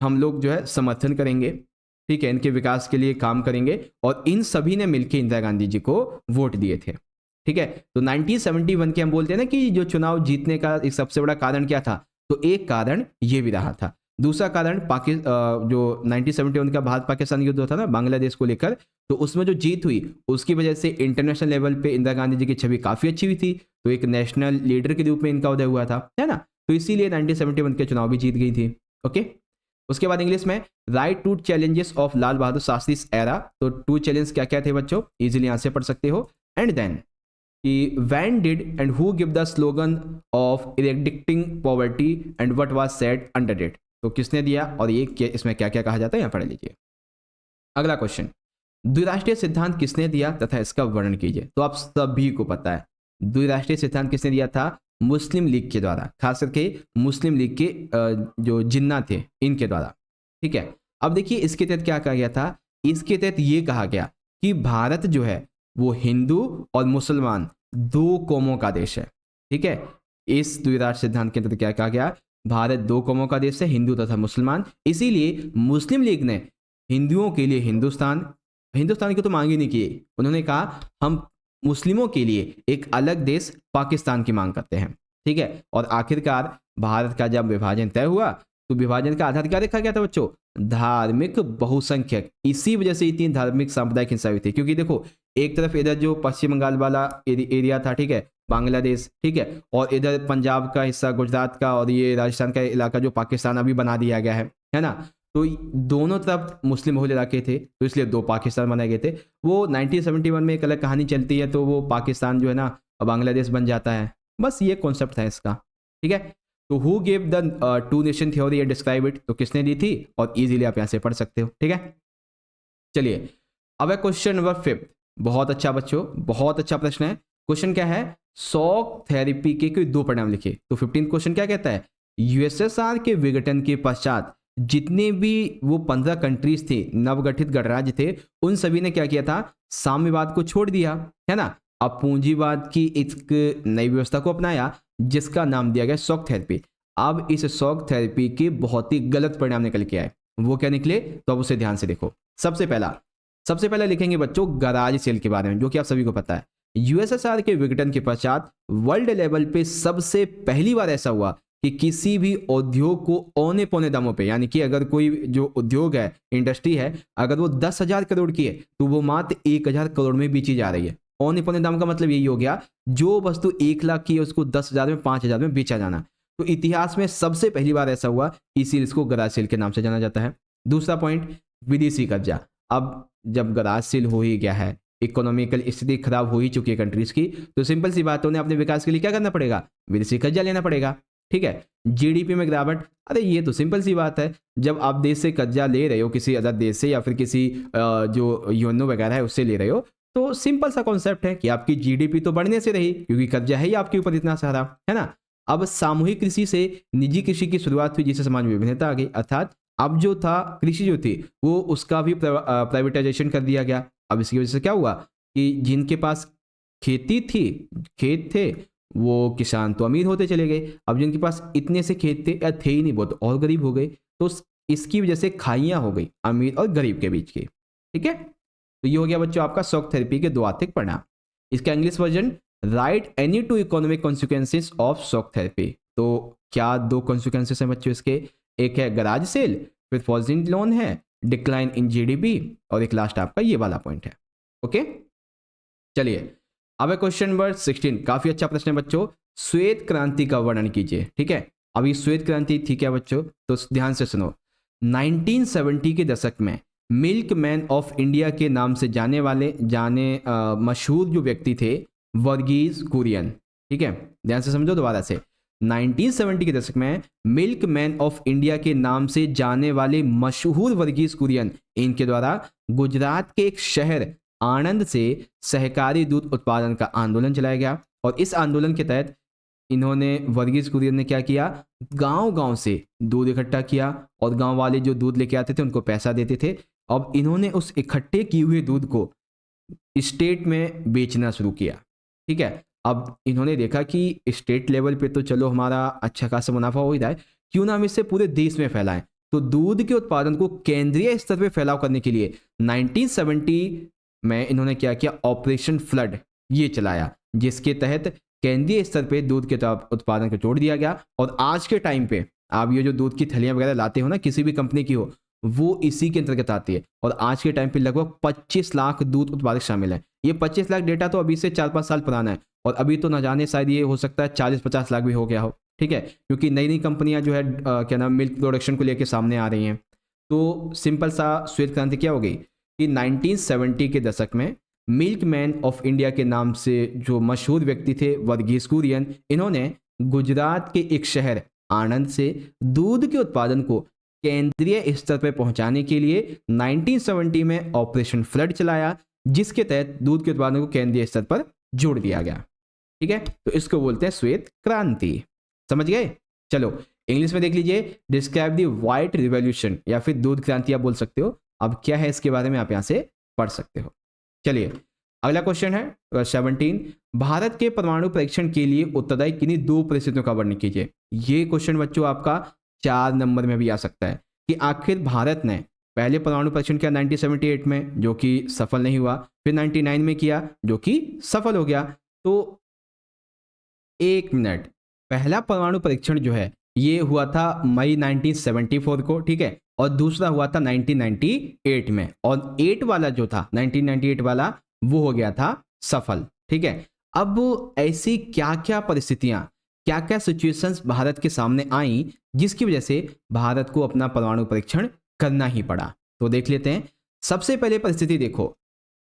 हम लोग जो है समर्थन करेंगे। ठीक है, इनके विकास के लिए काम करेंगे, और इन सभी ने मिलकर इंदिरा गांधी जी को वोट दिए थे। ठीक है, तो 1971 के हम बोलते हैं ना कि जो चुनाव जीतने का एक सबसे बड़ा कारण क्या था, तो एक कारण ये भी रहा था। दूसरा कारण जो 1971 का भारत पाकिस्तान युद्ध होता ना बांग्लादेश को लेकर, तो उसमें जो जीत हुई उसकी वजह से इंटरनेशनल लेवल पे इंदिरा गांधी जी की छवि काफी अच्छी हुई थी, तो एक नेशनल लीडर के रूप में इनका उदय हुआ था, है ना। तो इसीलिए 1971 के चुनाव भी जीत गई थी। ओके, उसके बाद इंग्लिश में right 2 challenges of Lal Bahadur Shastri era. तो 2 चैलेंज क्या क्या थे बच्चों, इजीली यहाँ से पढ़ सकते हो। एंड देन कि when did and who give the slogan of eradicating poverty and what was said under it. तो किसने दिया और ये इसमें क्या क्या कहा जाता है, यहाँ पढ़ लीजिए। अगला क्वेश्चन, द्विराष्ट्रीय सिद्धांत किसने दिया तथा इसका वर्णन कीजिए। तो आप सभी को पता है द्विराष्ट्रीय सिद्धांत किसने दिया था, मुस्लिम लीग के द्वारा, खास करके मुस्लिम लीग के जो जिन्ना थे इनके द्वारा। ठीक है, अब देखिए इसके तहत क्या कहा गया था, इसके तहत ये कहा गया कि भारत जो है वो हिंदू और मुसलमान 2 कौमों का देश है। ठीक है, इस द्विराष्ट्र सिद्धांत के तहत क्या कहा गया, भारत 2 कौमों का देश है, हिंदू तथा मुसलमान। इसीलिए मुस्लिम लीग ने हिंदुओं के लिए हिंदुस्तान की तो मांग ही नहीं की, उन्होंने कहा हम मुस्लिमों के लिए एक अलग देश पाकिस्तान की मांग करते हैं। ठीक है, और आखिरकार भारत का जब विभाजन तय हुआ तो विभाजन का आधार क्या रखा गया था बच्चों, धार्मिक बहुसंख्यक। इसी वजह से इतनी धार्मिक सांप्रदायिक हिंसा हुई थी, क्योंकि देखो एक तरफ इधर जो पश्चिम बंगाल वाला एरिया था, ठीक है, बांग्लादेश, ठीक है, और इधर पंजाब का हिस्सा, गुजरात का और ये राजस्थान का इलाका जो पाकिस्तान अभी बना दिया गया है ना। तो दोनों तरफ मुस्लिम बहुल इलाके थे, तो इसलिए 2 पाकिस्तान बनाए गए थे। वो 1971 में एक अलग कहानी चलती है, तो वो पाकिस्तान जो है ना बांग्लादेश बन जाता है। बस ये कॉन्सेप्ट था इसका। ठीक है, तो who gave the 2 nation theory and describe it, तो किसने दी थी, और इजीली आप यहाँ से पढ़ सकते हो। ठीक है, चलिए अब है क्वेश्चन नंबर 5। बहुत अच्छा बच्चों, बहुत अच्छा प्रश्न है। क्वेश्चन क्या है, शॉक थेरेपी के कोई 2 परिणाम लिखिए। तो 15 क्वेश्चन क्या कहता है, यूएसएसआर के विघटन के पश्चात जितने भी वो 15 कंट्रीज थे, नवगठित गणराज्य थे, उन सभी ने क्या किया था, साम्यवाद को छोड़ दिया, है ना। अब पूंजीवाद की एक नई व्यवस्था को अपनाया जिसका नाम दिया गया शॉक थेरेपी। अब इस शॉक थेरेपी के बहुत ही गलत परिणाम निकल के आए। वो क्या निकले, तो अब उसे ध्यान से देखो। सबसे पहला लिखेंगे बच्चों गराज सेल के बारे में, जो कि आप सभी को पता है। यूएसएसआर के विघटन के पश्चात वर्ल्ड लेवल पे सबसे पहली बार ऐसा हुआ कि किसी भी उद्योग को औने पौने दामों पे, यानी कि अगर कोई जो उद्योग है, इंडस्ट्री है, अगर वो 10,000 करोड़ की है तो वो मात्र 1,000 करोड़ में बेची जा रही है। औने पौने दाम का मतलब यही हो गया, जो वस्तु 1 लाख की है उसको 10,000 में, 5,000 में बेचा जाना। तो इतिहास में सबसे पहली बार ऐसा हुआ, इसीलिए इसको गराज सेल के नाम से जाना जाता है। दूसरा पॉइंट, विदेशी कब्जा। अब जब गराज सेल हो ही गया है, इकोनॉमिकल स्थिति खराब हो ही चुकी है कंट्रीज की, तो सिंपल सी बात है, उन्हें अपने विकास के लिए क्या करना पड़ेगा, विदेशी कर्जा लेना पड़ेगा। ठीक है, जीडीपी में गिरावट, अरे ये तो सिंपल सी बात है, जब आप देश से कर्जा ले रहे हो, किसी अदर देश से या फिर किसी जो यूएनओ वगैरह है उससे ले रहे हो, तो सिंपल सा कॉन्सेप्ट है कि आपकी जीडीपी तो बढ़ने से रही, क्योंकि कर्जा है ही आपके ऊपर इतना सारा, है ना। अब सामूहिक कृषि से निजी कृषि की शुरुआत हुई, जिससे समाज में विभिन्नता आ गई, अर्थात अब जो था कृषि जो थी वो उसका भी प्राइवेटाइजेशन कर दिया गया। अब इसकी वजह से क्या हुआ कि जिनके पास खेती थी, खेत थे, वो किसान तो अमीर होते चले गए। अब जिनके पास इतने से खेत थे या थे ही नहीं, वो तो और गरीब हो गए। तो इसकी वजह से खाइयां हो गई अमीर और गरीब के बीच की। ठीक है, तो ये हो गया बच्चों आपका शॉक थेरेपी के 2 आर्थिक परिणाम। इसका English version, right any 2 economic consequences of shock therapy. तो क्या 2 कॉन्सिक्वेंसेस हैं बच्चों इसके, एक है गराज सेल, फिर फॉजिंग लोन है, डिक्लाइन इन जीडीपी, और एक लास्ट आपका ये वाला पॉइंट है। ओके, चलिए अब है क्वेश्चन नंबर 16। काफी अच्छा प्रश्न है बच्चों, श्वेत क्रांति का वर्णन कीजिए। ठीक है, अभी श्वेत क्रांति थी क्या बच्चों, तो ध्यान से सुनो। 1970 के दशक में मिल्क मैन ऑफ इंडिया के नाम से जाने मशहूर जो व्यक्ति थे, वर्गीज कुरियन। ठीक है, ध्यान से समझो दोबारा से। 1970 के दशक में मिल्क मैन ऑफ इंडिया के नाम से जाने वाले मशहूर वर्गीज कुरियन, इनके द्वारा गुजरात के एक शहर आणंद से सहकारी दूध उत्पादन का आंदोलन चलाया गया। और इस आंदोलन के तहत इन्होंने, वर्गीज कुरियन ने क्या किया, गांव-गांव से दूध इकट्ठा किया और गांव वाले जो दूध लेके आते थे उनको पैसा देते थे। अब इन्होंने उस इकट्ठे किए हुए दूध को स्टेट में बेचना शुरू किया। ठीक है, अब इन्होंने देखा कि स्टेट लेवल पे तो चलो हमारा अच्छा खासा मुनाफा हो ही रहा है, क्यों ना हम इससे पूरे देश में फैलाएं। तो दूध के उत्पादन को केंद्रीय स्तर पे फैलाव करने के लिए 1970 में इन्होंने क्या किया, ऑपरेशन फ्लड ये चलाया, जिसके तहत केंद्रीय स्तर पे दूध के उत्पादन को जोड़ दिया गया। और आज के टाइम पे आप ये जो दूध की थैलियां वगैरह लाते हो ना, किसी भी कंपनी की हो, वो इसी के अंतर्गत आती है। और आज के टाइम पे लगभग 25 लाख दूध उत्पादक शामिल है। ये 25 लाख डेटा तो अभी से 4-5 साल पुराना है, और अभी तो न जाने शायद ये हो सकता है 40-50 लाख भी हो गया हो। ठीक है, क्योंकि नई नई कंपनियां जो है क्या नाम मिल्क प्रोडक्शन को लेकर सामने आ रही हैं। तो सिंपल सा श्वेत क्रांति क्या हो गई कि 1970 के दशक में मिल्क मैन ऑफ इंडिया के नाम से जो मशहूर व्यक्ति थे वर्गीस कुरियन, इन्होंने गुजरात के एक शहर आणंद से दूध के उत्पादन को केंद्रीय स्तर पर पहुंचाने के लिए 1970 में ऑपरेशन फ्लड चलाया, जिसके तहत दूध के उत्पादन को केंद्रीय स्तर पर जोड़ दिया गया। ठीक है, तो इसको बोलते हैं श्वेत क्रांति। समझ गए? चलो इंग्लिश में देख लीजिए, डिस्क्राइब द व्हाइट रिवॉल्यूशन या फिर दूध क्रांति आप बोल सकते हो। अब क्या है इसके बारे में आप यहां से पढ़ सकते हो। चलिए अगला क्वेश्चन है 17, भारत के परमाणु परीक्षण के लिए उत्तरदायी किन्हीं दो परिस्थितियों का वर्णन कीजिए। ये क्वेश्चन बच्चों आपका 4 नंबर में भी आ सकता है कि आखिर भारत ने पहले परमाणु परीक्षण किया 1978 में, जो कि सफल नहीं हुआ, फिर 99 में किया जो कि सफल हो गया। तो एक मिनट, पहला परमाणु परीक्षण जो है ये हुआ था मई 1974 को, ठीक है, और दूसरा हुआ था 1998 में, और 8 वाला जो था 1998 वाला वो हो गया था सफल। ठीक है, अब ऐसी क्या क्या परिस्थितियां, क्या क्या सिचुएशंस भारत के सामने आई जिसकी वजह से भारत को अपना परमाणु परीक्षण करना ही पड़ा, तो देख लेते हैं। सबसे पहले परिस्थिति देखो,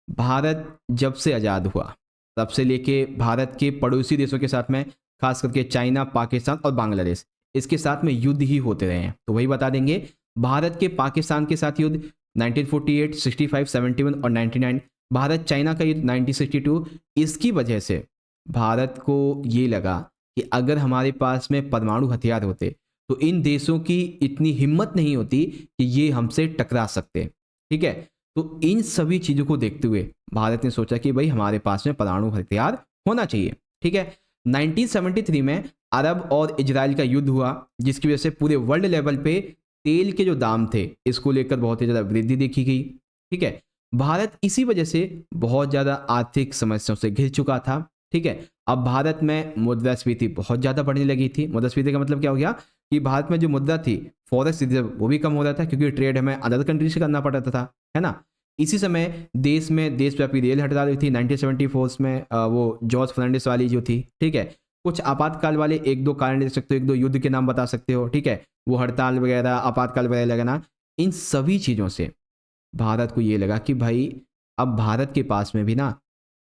भारत जब से आजाद हुआ तब से लेके भारत के पड़ोसी देशों के साथ में, खास करके चाइना, पाकिस्तान और बांग्लादेश, इसके साथ में युद्ध ही होते रहे हैं। तो वही बता देंगे, भारत के पाकिस्तान के साथ युद्ध 1948, 65, 71 और 99, भारत चाइना का युद्ध 1962। इसकी वजह से भारत को ये लगा कि अगर हमारे पास में परमाणु हथियार होते तो इन देशों की इतनी हिम्मत नहीं होती कि ये हमसे टकरा सकते। ठीक है, तो इन सभी चीज़ों को देखते हुए भारत ने सोचा कि भाई हमारे पास में परमाणु हथियार होना चाहिए। ठीक है, 1973 में अरब और इजराइल का युद्ध हुआ, जिसकी वजह से पूरे वर्ल्ड लेवल पे तेल के जो दाम थे इसको लेकर बहुत ही ज़्यादा वृद्धि देखी गई। ठीक है, भारत इसी वजह से बहुत ज़्यादा आर्थिक समस्याओं से घिर चुका था। ठीक है, अब भारत में मुद्रास्फीति बहुत ज़्यादा बढ़ने लगी थी। मुद्रास्फीति का मतलब क्या हो गया कि भारत में जो मुद्रा थी फॉरेक्स रिजर्व वो भी कम हो रहा था, क्योंकि ट्रेड हमें अदर कंट्री से करना पड़ता था, है ना। इसी समय देश में देशव्यापी रेल हड़ताल हुई थी 1974 में, वो जॉर्ज फर्नांडिस वाली जो थी। ठीक है, कुछ आपातकाल वाले एक दो कारण दे सकते हो, एक दो युद्ध के नाम बता सकते हो। ठीक है, वो हड़ताल वगैरह, आपातकाल वगैरह लगना, इन सभी चीज़ों से भारत को ये लगा कि भाई अब भारत के पास में भी ना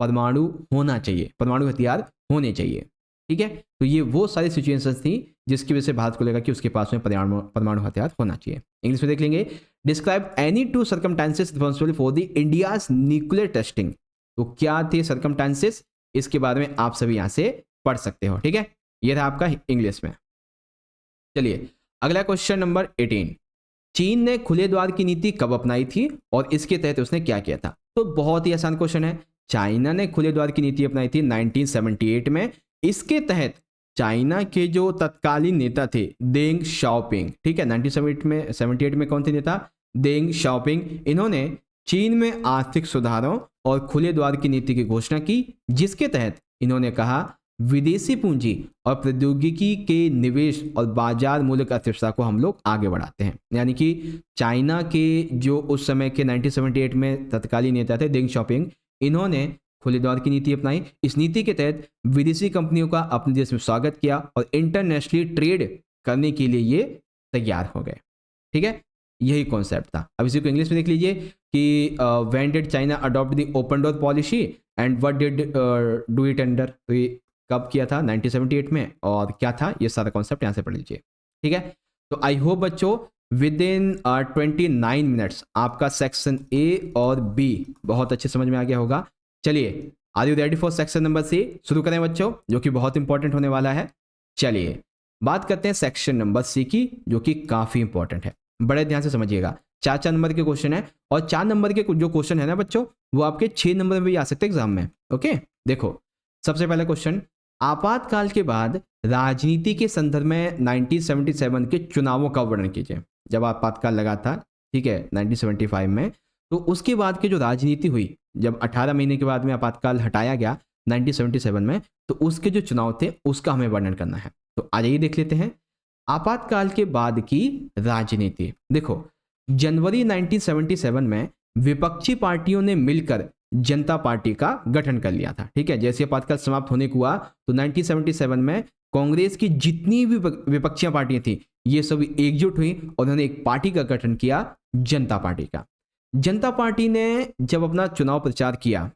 परमाणु होना चाहिए, परमाणु हथियार होने चाहिए। ठीक है, तो ये वो सारी सिचुएशंस थी जिसकी वजह से भारत को लगा कि उसके पास में परमाणु हथियार होना चाहिए। इंग्लिश में देख लेंगे, describe any two circumstances responsible for the India's nuclear testing. तो क्या थे सर्कमस्टेंसेस, इसके बारे में आप सभी यहां से पढ़ सकते हो। ठीक है, ये था आपका इंग्लिश में। चलिए अगला क्वेश्चन नंबर 18, चीन ने खुले द्वार की नीति कब अपनाई थी और इसके तहत उसने क्या किया था। तो बहुत ही आसान क्वेश्चन है, चाइना ने खुले द्वार की नीति अपनाई थी 1978 में। इसके तहत चाइना के जो तत्कालीन नेता थे देंग शाओपिंग, ठीक है, 1978 में कौन थे नेता, देंग शाओपिंग, इन्होंने चीन में आर्थिक सुधारों और खुले द्वार की नीति की घोषणा की, जिसके तहत इन्होंने कहा विदेशी पूंजी और प्रौद्योगिकी के निवेश और बाजार मूलक अर्थव्यवस्था को हम लोग आगे बढ़ाते हैं। यानी कि चाइना के जो उस समय के 1978 में तत्कालीन नेता थे देंग शाओपिंग, इन्होंने खुले द्वार की नीति अपनाई। इस नीति के तहत विदेशी कंपनियों का अपने देश में स्वागत किया और इंटरनेशनली ट्रेड करने के लिए ये तैयार हो गए। ठीक है, यही कॉन्सेप्ट था। अब इसी को इंग्लिश में देख लीजिए कि when did China adopt the open door policy and what did do it under. तो ये कब किया था, 1978 में, और क्या था, ये सारा कॉन्सेप्ट यहाँ से पढ़ लीजिए। ठीक है, तो आई होप बच्चों विद इन 29 मिनट्स आपका सेक्शन ए और बी बहुत अच्छे समझ में आ गया होगा। चलिए, are you ready for section number C, शुरू करें बच्चों, जो कि बहुत इंपॉर्टेंट होने वाला है। चलिए बात करते हैं सेक्शन नंबर सी की, जो कि काफी इंपॉर्टेंट है। बड़े ध्यान से समझिएगा, 4 नंबर के क्वेश्चन है, और 4 नंबर के जो क्वेश्चन है ना बच्चों, वो आपके 6 नंबर में भी आ सकते हैं एग्जाम में। ओके, देखो सबसे पहला क्वेश्चन, आपातकाल के बाद राजनीति के संदर्भ में 1977 के चुनावों का वर्णन कीजिए। जब आपातकाल लगा था, ठीक है, 1975 में, तो उसके बाद की जो राजनीति हुई, जब 18 महीने के बाद में आपातकाल हटाया गया 1977 में, तो उसके जो चुनाव थे उसका हमें वर्णन करना है। तो आ जाइए देख लेते हैं आपातकाल के बाद की राजनीति। देखो, जनवरी 1977 में विपक्षी पार्टियों ने मिलकर जनता पार्टी का गठन कर लिया था। ठीक है, जैसे आपातकाल समाप्त होने को हुआ तो 1977 में कांग्रेस की जितनी भी विपक्षी पार्टियां थी ये सभी एकजुट हुई और उन्होंने एक पार्टी का गठन किया, जनता पार्टी का। जनता पार्टी ने जब अपना चुनाव प्रचार किया,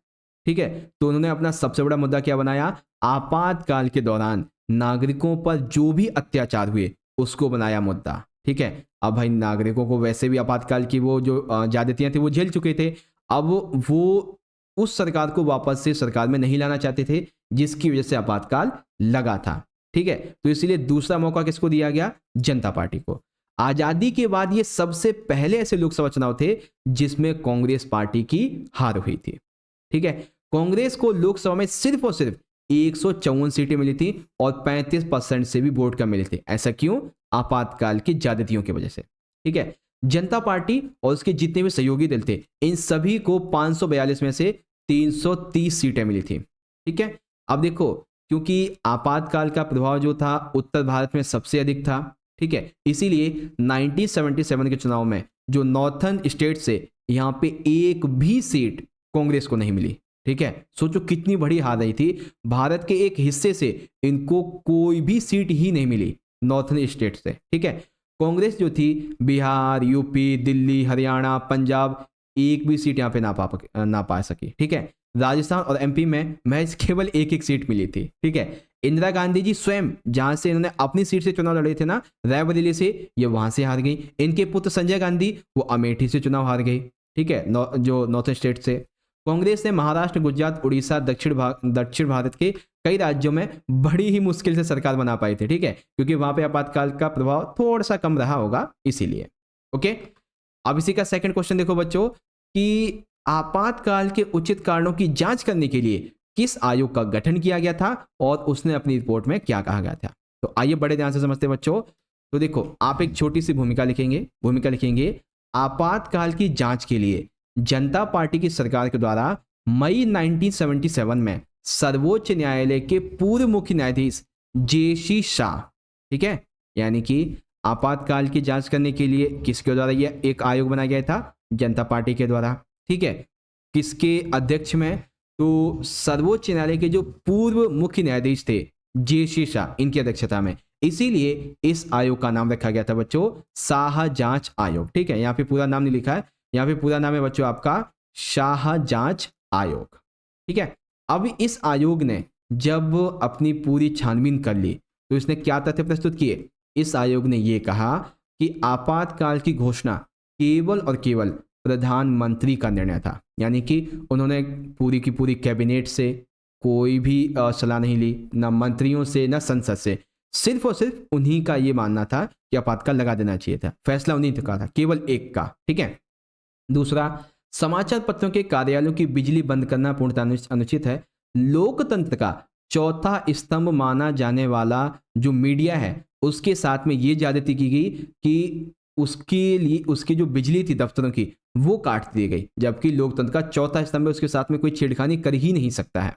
ठीक है, तो उन्होंने अपना सबसे बड़ा मुद्दा क्या बनाया, आपातकाल के दौरान नागरिकों पर जो भी अत्याचार हुए उसको बनाया मुद्दा। ठीक है, अब भाई नागरिकों को वैसे भी आपातकाल की वो जो ज्यादतियां थी वो झेल चुके थे, अब वो उस सरकार को वापस से सरकार में नहीं लाना चाहते थे जिसकी वजह से आपातकाल लगा था। ठीक है, तो इसीलिए दूसरा मौका किसको दिया गया, जनता पार्टी को। आजादी के बाद ये सबसे पहले ऐसे लोकसभा चुनाव थे जिसमें कांग्रेस पार्टी की हार हुई थी। ठीक है, कांग्रेस को लोकसभा में सिर्फ और सिर्फ 154 सीटें मिली थी और 35% से भी वोट कम मिले थे। ऐसा क्यों, आपातकाल की ज्यादतियों की वजह से। ठीक है, जनता पार्टी और उसके जितने भी सहयोगी दल थे इन सभी को 542 में से 330 सीटें मिली थी। ठीक है, अब देखो क्योंकि आपातकाल का प्रभाव जो था उत्तर भारत में सबसे अधिक था, ठीक है, इसीलिए 1977 के चुनाव में जो नॉर्थर्न स्टेट से यहां पे एक भी सीट कांग्रेस को नहीं मिली। ठीक है, सोचो कितनी बड़ी हार रही थी, भारत के एक हिस्से से इनको कोई भी सीट ही नहीं मिली नॉर्थर्न स्टेट से। ठीक है, कांग्रेस जो थी बिहार, यूपी, दिल्ली, हरियाणा, पंजाब एक भी सीट यहाँ पे ना पा सकी। ठीक है, राजस्थान और एमपी में महज केवल एक एक सीट मिली थी। ठीक है, इंदिरा गांधी जी स्वयं जहां से इन्होंने अपनी सीट से चुनाव लड़े थे ना, रायबरेली से, ये वहां से हार गई। इनके पुत्र संजय गांधी वो अमेठी से चुनाव हार गई। ठीक है, जो नॉर्थ स्टेट से। कांग्रेस ने महाराष्ट्र, गुजरात, उड़ीसा, दक्षिण भारत के कई राज्यों में बड़ी ही मुश्किल से सरकार बना पाई थी। ठीक है, क्योंकि वहां पे आपातकाल का प्रभाव थोड़ा सा कम रहा होगा इसीलिए। ओके, अब इसी का सेकंड क्वेश्चन देखो बच्चों कि आपातकाल के उचित कारणों की जांच करने के लिए किस आयोग का गठन किया गया था और उसने अपनी रिपोर्ट में क्या कहा गया था। तो आइए बड़े ध्यान से समझते बच्चों। तो देखो आप एक छोटी सी भूमिका लिखेंगे आपातकाल की जांच के लिए जनता पार्टी की सरकार के द्वारा मई 1977 में सर्वोच्च न्यायालय के पूर्व मुख्य न्यायाधीश जेसी शाह, ठीक है, यानी कि आपातकाल की जांच करने के लिए किसके द्वारा यह एक आयोग बनाया गया था, जनता पार्टी के द्वारा। ठीक है, किसके अध्यक्ष में, तो सर्वोच्च न्यायालय के जो पूर्व मुख्य न्यायाधीश थे जेसी शाह, इनकी अध्यक्षता में। इसीलिए इस आयोग का नाम रखा गया था बच्चों शाह जांच आयोग। ठीक है, यहाँ पे पूरा नाम नहीं लिखा है, यहाँ पे पूरा नाम है बच्चों आपका शाह जांच आयोग। ठीक है, अब इस आयोग ने जब अपनी पूरी छानबीन कर ली तो इसने क्या तथ्य प्रस्तुत किए। इस आयोग ने यह कहा कि आपातकाल की घोषणा केवल और केवल प्रधानमंत्री का निर्णय था, यानी कि उन्होंने पूरी की पूरी कैबिनेट से कोई भी सलाह नहीं ली, ना मंत्रियों से ना संसद से, सिर्फ और सिर्फ उन्हीं का ये मानना था कि आपातकाल लगा देना चाहिए था, फैसला उन्हीं का था, केवल एक का। ठीक है, दूसरा, समाचार पत्रों के कार्यालयों की बिजली बंद करना पूर्णतः अनुचित है। लोकतंत्र का चौथा स्तंभ माना जाने वाला जो मीडिया है उसके साथ में ये ज्यादती की गई कि उसके लिए उसकी जो बिजली थी दफ्तरों की वो काट दी गई, जबकि लोकतंत्र का चौथा स्तंभ है उसके साथ में कोई छेड़खानी कर ही नहीं सकता है।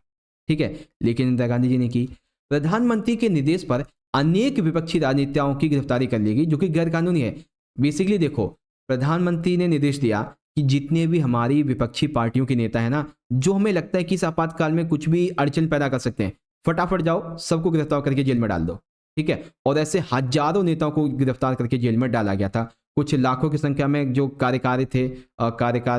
ठीक है, लेकिन इंदिरा गांधी जी ने की। प्रधानमंत्री के निर्देश पर अनेक विपक्षी राजनेताओं की गिरफ्तारी कर ली गई जो कि गैर कानूनी है। बेसिकली देखो, प्रधानमंत्री ने निर्देश दिया कि जितने भी हमारी विपक्षी पार्टियों के नेता है ना, जो हमें लगता है कि इस आपातकाल में कुछ भी अड़चन पैदा कर सकते हैं, फटाफट जाओ सबको गिरफ्तार करके जेल में डाल दो। ठीक है, और ऐसे हजारों नेताओं को गिरफ्तार करके जेल में डाला गया था। कुछ लाखों की संख्या में जो कार्यकार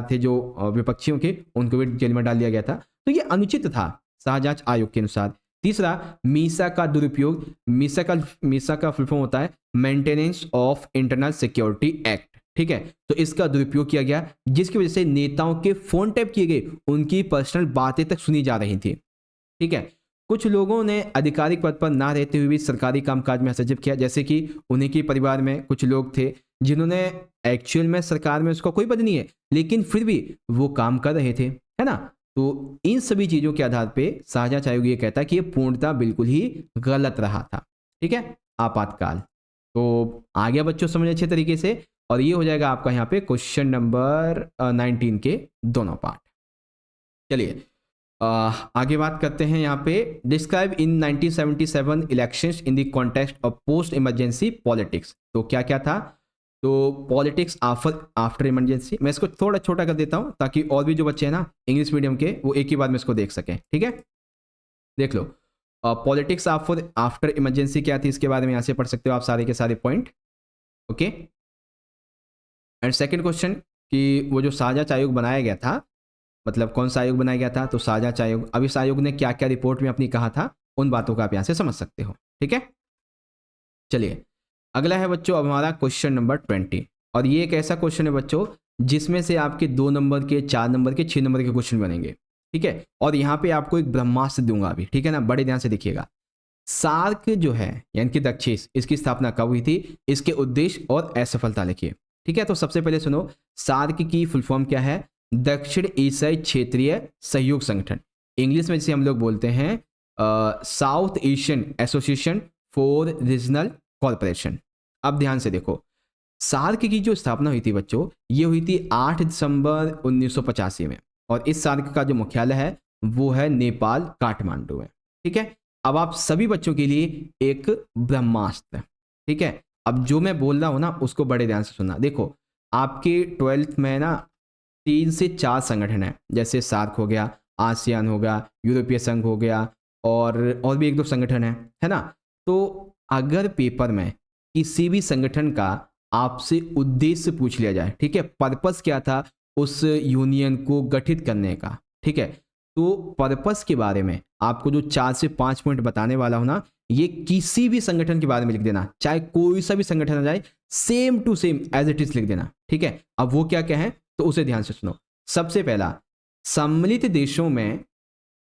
थे जो विपक्षियों के, उनको भी जेल में डाल दिया गया था। तो ये अनुचित था शाह जांच आयोग के अनुसार। तीसरा, मीसा का दुरुपयोग। मीसा का फुल फॉर्म होता है maintenance of internal security act. ठीक है, तो इसका दुरुपयोग किया गया जिसकी वजह से नेताओं के फोन टैप किए गए, उनकी पर्सनल बातें तक सुनी जा रही थी। ठीक है, कुछ लोगों ने आधिकारिक पद पर ना रहते हुए भी सरकारी कामकाज में हस्तक्षेप किया, जैसे कि उन्हीं के परिवार में कुछ लोग थे जिन्होंने एक्चुअल में सरकार में उसका कोई पद नहीं है लेकिन फिर भी वो काम कर रहे थे, है ना। तो इन सभी चीजों के आधार पे शाह जांच आयोग ये कहता है कि ये पूर्णतः बिल्कुल ही गलत रहा था। ठीक है, आपातकाल। तो आ गया बच्चों समझ अच्छे तरीके से, और ये हो जाएगा आपका यहाँ पे क्वेश्चन नंबर 19 के दोनों पार्ट। चलिए आगे बात करते हैं यहाँ पे। Describe in 1977 elections in the context of post emergency politics. तो क्या क्या था, तो पॉलिटिक्स आफ्टर इमरजेंसी। मैं इसको थोड़ा छोटा कर देता हूँ ताकि और भी जो बच्चे हैं ना इंग्लिश मीडियम के वो एक ही बार में इसको देख सकें। ठीक है, देख लो। पॉलिटिक्स आफ्टर इमरजेंसी क्या थी, इसके बारे में यहाँ से पढ़ सकते हो आप सारे के सारे point. Okay, and second question कि वो जो साझा आयोग बनाया गया था, मतलब कौन सा आयोग बनाया गया था, तो साझा आयोग। अब इस आयोग ने क्या क्या रिपोर्ट में अपनी कहा था, उन बातों का आप यहाँ से समझ सकते हो। ठीक है, चलिए अगला है बच्चों अब हमारा क्वेश्चन नंबर 20, और ये एक ऐसा क्वेश्चन है बच्चों जिसमें से आपके 2 नंबर के, 4 नंबर के, 6 नंबर के क्वेश्चन बनेंगे। ठीक है, और यहाँ पे आपको एक ब्रह्मास्त्र दूंगा अभी, ठीक है ना, बड़े ध्यान से देखिएगा। सार्क जो है यानी कि दक्षिण, इसकी स्थापना कब हुई थी, इसके उद्देश्य और असफलता लिखिए। ठीक है, तो सबसे पहले सुनो, सार्क की फुल फॉर्म क्या है, दक्षिण एशियाई क्षेत्रीय सहयोग संगठन। इंग्लिश में जिसे हम लोग बोलते हैं south Asian association for regional corporation. अब ध्यान से देखो, सार्क की जो स्थापना हुई थी बच्चों, ये हुई थी 8 दिसंबर 1985 में, और इस सार्क का जो मुख्यालय है वो है नेपाल काठमांडू में। ठीक है, अब आप सभी बच्चों के लिए एक ब्रह्मास्त्र। ठीक है, अब जो मैं बोल रहा हूं ना उसको बड़े ध्यान से सुनना। देखो, आपके 12th में ना 3 से 4 संगठन है, जैसे सार्क हो गया, आसियान हो गया, यूरोपीय संघ हो गया, और भी 1-2 संगठन है ना। तो अगर पेपर में किसी भी संगठन का आपसे उद्देश्य पूछ लिया जाए, ठीक है, पर्पस क्या था उस यूनियन को गठित करने का, ठीक है, तो पर्पस के बारे में आपको जो 4 से 5 पॉइंट बताने वाला हो ना, ये किसी भी संगठन के बारे में लिख देना, चाहे कोई सा भी संगठन आ जाए, same to same as it is लिख देना। ठीक है, अब वो क्या क्या है तो उसे ध्यान से सुनो। सबसे पहला, सम्मिलित देशों में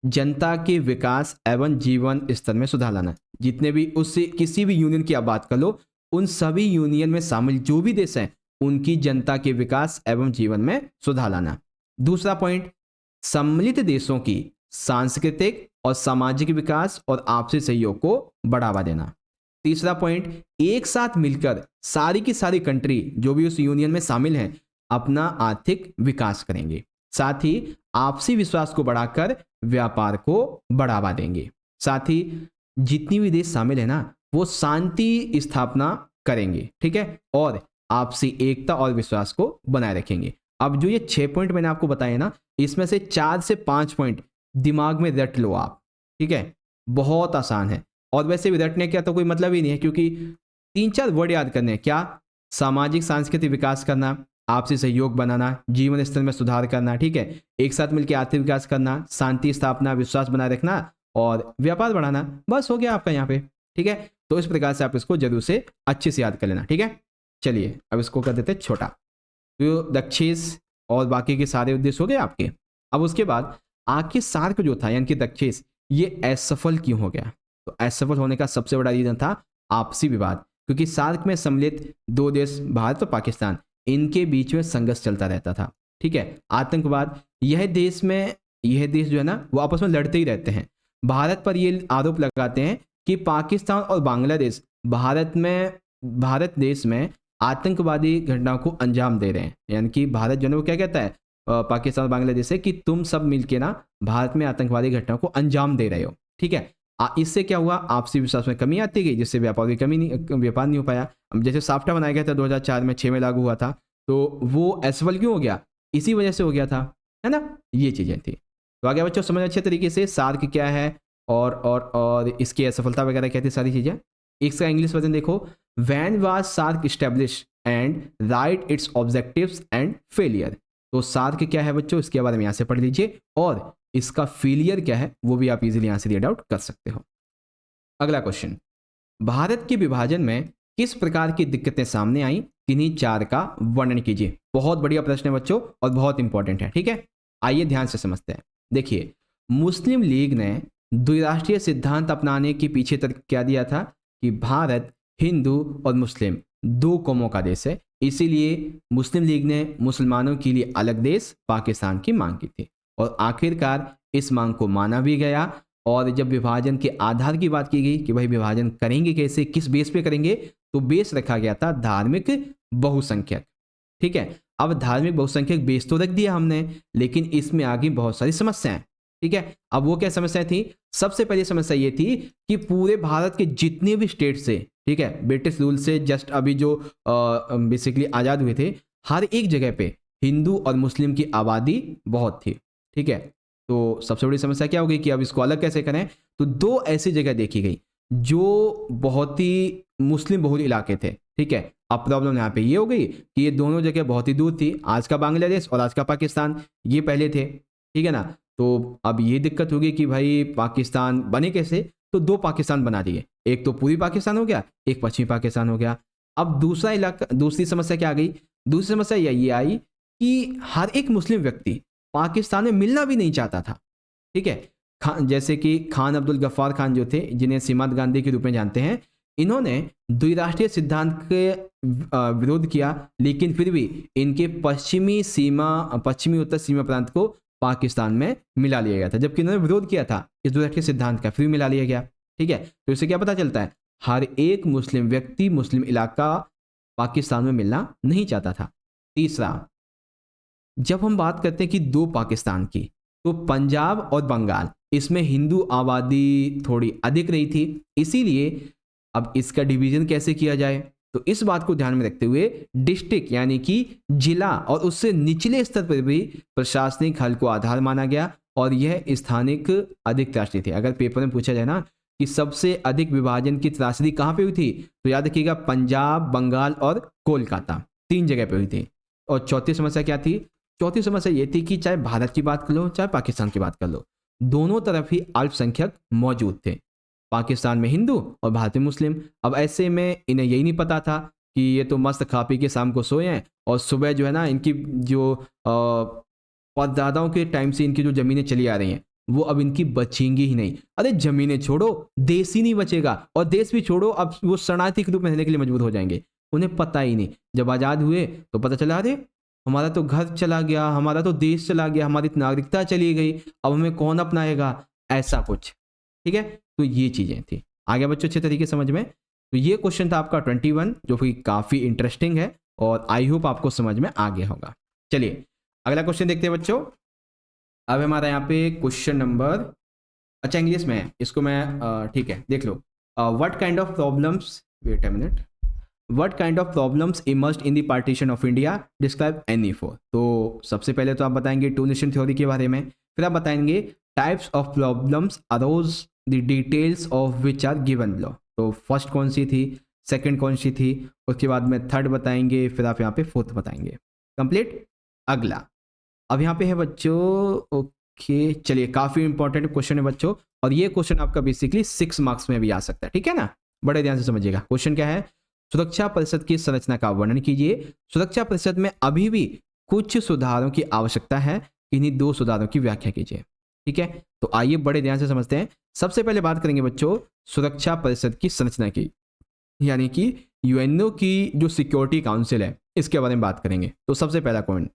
जनता के विकास एवं जीवन स्तर में सुधार लाना। जितने भी उससे किसी भी यूनियन की आप बात कर लो, उन सभी यूनियन में शामिल जो भी देश हैं उनकी जनता के विकास एवं जीवन में सुधार लाना। दूसरा पॉइंट, सम्मिलित देशों की सांस्कृतिक और सामाजिक विकास और आपसी सहयोग को बढ़ावा देना। तीसरा पॉइंट, एक साथ मिलकर सारी की सारी कंट्री जो भी उस यूनियन में शामिल हैं अपना आर्थिक विकास करेंगे, साथ ही आपसी विश्वास को बढ़ाकर व्यापार को बढ़ावा देंगे, साथ ही जितनी भी देश शामिल है ना वो शांति स्थापना करेंगे। ठीक है, और आपसी एकता और विश्वास को बनाए रखेंगे। अब जो ये 6 पॉइंट मैंने आपको बताए ना, इसमें से 4 से 5 पॉइंट दिमाग में रट लो आप। ठीक है, बहुत आसान है, और वैसे भी रटने का तो कोई मतलब ही नहीं है, क्योंकि 3-4 वर्ड याद करने हैं। क्या, सामाजिक सांस्कृतिक विकास करना, आपसी सहयोग बनाना, जीवन स्तर में सुधार करना, ठीक है, एक साथ मिलकर आर्थिक विकास करना, शांति स्थापना, विश्वास बनाए रखना और व्यापार बढ़ाना। बस हो गया आपका यहाँ पे। ठीक है, तो इस प्रकार से आप इसको जरूर से अच्छे से याद कर लेना। ठीक है, चलिए अब इसको कर देते छोटा। तो दक्षिण और बाकी के सारे उद्देश्य हो गए आपके। अब उसके बाद आखिर सार्क जो था यानी कि दक्षिण, ये असफल क्यों हो गया, तो असफल होने का सबसे बड़ा रीजन था आपसी विवाद, क्योंकि सार्क में सम्मिलित 2 देश भारत और पाकिस्तान, इनके बीच में संघर्ष चलता रहता था। ठीक है, आतंकवाद, यह देश जो है ना वो आपस में लड़ते ही रहते हैं। भारत पर ये आरोप लगाते हैं कि पाकिस्तान और बांग्लादेश भारत देश में आतंकवादी घटनाओं को अंजाम दे रहे हैं। यानी कि भारत जो है वो क्या कहता है पाकिस्तान और बांग्लादेश से कि तुम सब मिलके ना भारत में आतंकवादी घटनाओं को अंजाम दे रहे हो। ठीक है, इससे क्या हुआ, आपसी विश्वास में कमी आती गई, जिससे व्यापार नहीं हो पाया। जैसे साफ्टा बनाया गया था 2004 में, 6 में लागू हुआ था, तो वो असफल क्यों हो गया, इसी वजह से हो गया था, है ना। ये चीजें थी। तो आगे बच्चों समझ अच्छे तरीके से सार्क क्या है और इसकी असफलता वगैरह क्या थी, सारी चीजें। इसका इंग्लिश वर्जन देखो, when was SAARC establish and write its objectives and failure. तो सार्क क्या है बच्चों, इसके बारे में यहाँ से पढ़ लीजिए, और इसका फेलियर क्या है वो भी आप इजीली यहाँ से रीड आउट कर सकते हो। अगला क्वेश्चन, भारत के विभाजन में किस प्रकार की दिक्कतें सामने आई, किन्हीं 4 का वर्णन कीजिए। बहुत बढ़िया प्रश्न है बच्चों और बहुत इंपॉर्टेंट है। ठीक है, आइए ध्यान से समझते हैं। देखिए, मुस्लिम लीग ने द्विराष्ट्रीय सिद्धांत अपनाने के पीछे तर्क क्या दिया था कि भारत हिंदू और मुस्लिम 2 कौमों का देश है, इसीलिए मुस्लिम लीग ने मुसलमानों के लिए अलग देश पाकिस्तान की मांग की थी, और आखिरकार इस मांग को माना भी गया। और जब विभाजन के आधार की बात की गई कि भाई विभाजन करेंगे कैसे, किस बेस पे करेंगे, तो बेस रखा गया था धार्मिक बहुसंख्यक। ठीक है, अब धार्मिक बहुसंख्यक बेस तो रख दिया हमने, लेकिन इसमें आगे बहुत सारी समस्याएं। ठीक है, अब वो क्या समस्याएं थी, सबसे पहली समस्या ये थी कि पूरे भारत के जितने भी स्टेट से, ठीक है, ब्रिटिश रूल से जस्ट अभी जो बेसिकली आज़ाद हुए थे, हर एक जगह पे हिंदू और मुस्लिम की आबादी बहुत थी। ठीक है, तो सबसे बड़ी समस्या क्या होगी कि अब इसको अलग कैसे करें। तो दो ऐसी जगह देखी गई जो बहुत ही मुस्लिम बहुल इलाके थे, ठीक है। अब प्रॉब्लम यहाँ पे ये हो गई कि ये दोनों जगह बहुत ही दूर थी, आज का बांग्लादेश और आज का पाकिस्तान ये पहले थे, ठीक है ना। तो अब ये दिक्कत होगी कि भाई पाकिस्तान बने कैसे, तो दो पाकिस्तान बना दिए, एक तो पूर्वी पाकिस्तान हो गया, एक पश्चिमी पाकिस्तान हो गया। अब दूसरा इलाका, दूसरी समस्या क्या आ गई, दूसरी समस्या ये आई कि हर एक मुस्लिम व्यक्ति पाकिस्तान में मिलना भी नहीं चाहता था, ठीक है। जैसे कि खान अब्दुल गफ्फार खान जो थे, जिन्हें सीमांत गांधी के रूप में जानते हैं, इन्होंने द्विराष्ट्रीय सिद्धांत के विरोध किया, लेकिन फिर भी इनके पश्चिमी उत्तर सीमा प्रांत को पाकिस्तान में मिला लिया गया था, जबकि इन्होंने विरोध किया था इस द्विराष्ट्रीय सिद्धांत का, फिर मिला लिया गया, ठीक है। तो इससे क्या पता चलता है, हर एक मुस्लिम व्यक्ति मुस्लिम इलाका पाकिस्तान में मिलना नहीं चाहता था। तीसरा, जब हम बात करते हैं कि दो पाकिस्तान की, तो पंजाब और बंगाल, इसमें हिंदू आबादी थोड़ी अधिक रही थी, इसीलिए अब इसका डिवीजन कैसे किया जाए, तो इस बात को ध्यान में रखते हुए डिस्ट्रिक्ट यानी कि जिला और उससे निचले स्तर पर भी प्रशासनिक हल को आधार माना गया और यह स्थानिक अधिक त्रासदी थी। अगर पेपर में पूछा जाए ना कि सबसे अधिक विभाजन की त्रासदी कहाँ पे हुई थी, तो याद रखिएगा पंजाब, बंगाल और कोलकाता, तीन जगह पे हुई थी। और चौथी समस्या क्या थी, चौथी समस्या ये थी कि चाहे भारत की बात कर लो चाहे पाकिस्तान की बात कर लो, दोनों तरफ ही अल्पसंख्यक मौजूद थे, पाकिस्तान में हिंदू और भारत में मुस्लिम। अब ऐसे में इन्हें यही नहीं पता था कि ये तो मस्त खा पी के शाम को सोए हैं और सुबह जो है ना इनकी जो परदादाओं के टाइम से इनकी जो ज़मीनें चली आ रही हैं वो अब इनकी बचेंगी ही नहीं। अरे ज़मीनें छोड़ो, देश ही नहीं बचेगा, और देश भी छोड़ो, अब वो शरणार्थी के रूप में रहने के लिए मजबूर हो जाएंगे। उन्हें पता ही नहीं, जब आज़ाद हुए तो पता चला अरे हमारा तो घर चला गया, हमारा तो देश चला गया, हमारी नागरिकता चली गई, अब हमें कौन अपनाएगा, ऐसा कुछ, ठीक है। तो ये चीज़ें थी। आगे बच्चों अच्छे तरीके समझ में। तो ये क्वेश्चन था आपका 21, जो कि काफ़ी इंटरेस्टिंग है और आई होप आपको समझ में आ गया होगा। चलिए अगला क्वेश्चन देखते हैं बच्चों। अब हमारा यहाँ पे क्वेश्चन नंबर, अच्छा इंग्लिश में है, इसको मैं ठीक है देख लो। What kind of problems, wait a minute, what kind of problems emerged in the partition of India, describe any four. तो सबसे पहले तो आप बताएंगे टू नेशन थ्योरी के बारे में, फिर आप बताएंगे types of problems arose the details of which are given below. तो फर्स्ट कौन सी थी, सेकंड कौन सी थी, उसके बाद में थर्ड बताएंगे, फिर आप यहाँ पे फोर्थ बताएंगे। कंप्लीट। अगला अब यहाँ पे है बच्चों, ओके चलिए, काफ़ी इंपॉर्टेंट क्वेश्चन है बच्चों, और ये क्वेश्चन आपका बेसिकली 6 मार्क्स में भी आ सकता है, ठीक है ना। बड़े ध्यान से समझिएगा। क्वेश्चन क्या है, सुरक्षा परिषद की संरचना का वर्णन कीजिए। सुरक्षा परिषद में अभी भी कुछ सुधारों की आवश्यकता है, इन्हीं 2 सुधारों की व्याख्या कीजिए, ठीक है। तो आइए बड़े ध्यान से समझते हैं। सबसे पहले बात करेंगे बच्चों सुरक्षा परिषद की संरचना की, यानी कि यूएनओ की जो सिक्योरिटी काउंसिल है इसके बारे में बात करेंगे। तो सबसे पहला पॉइंट,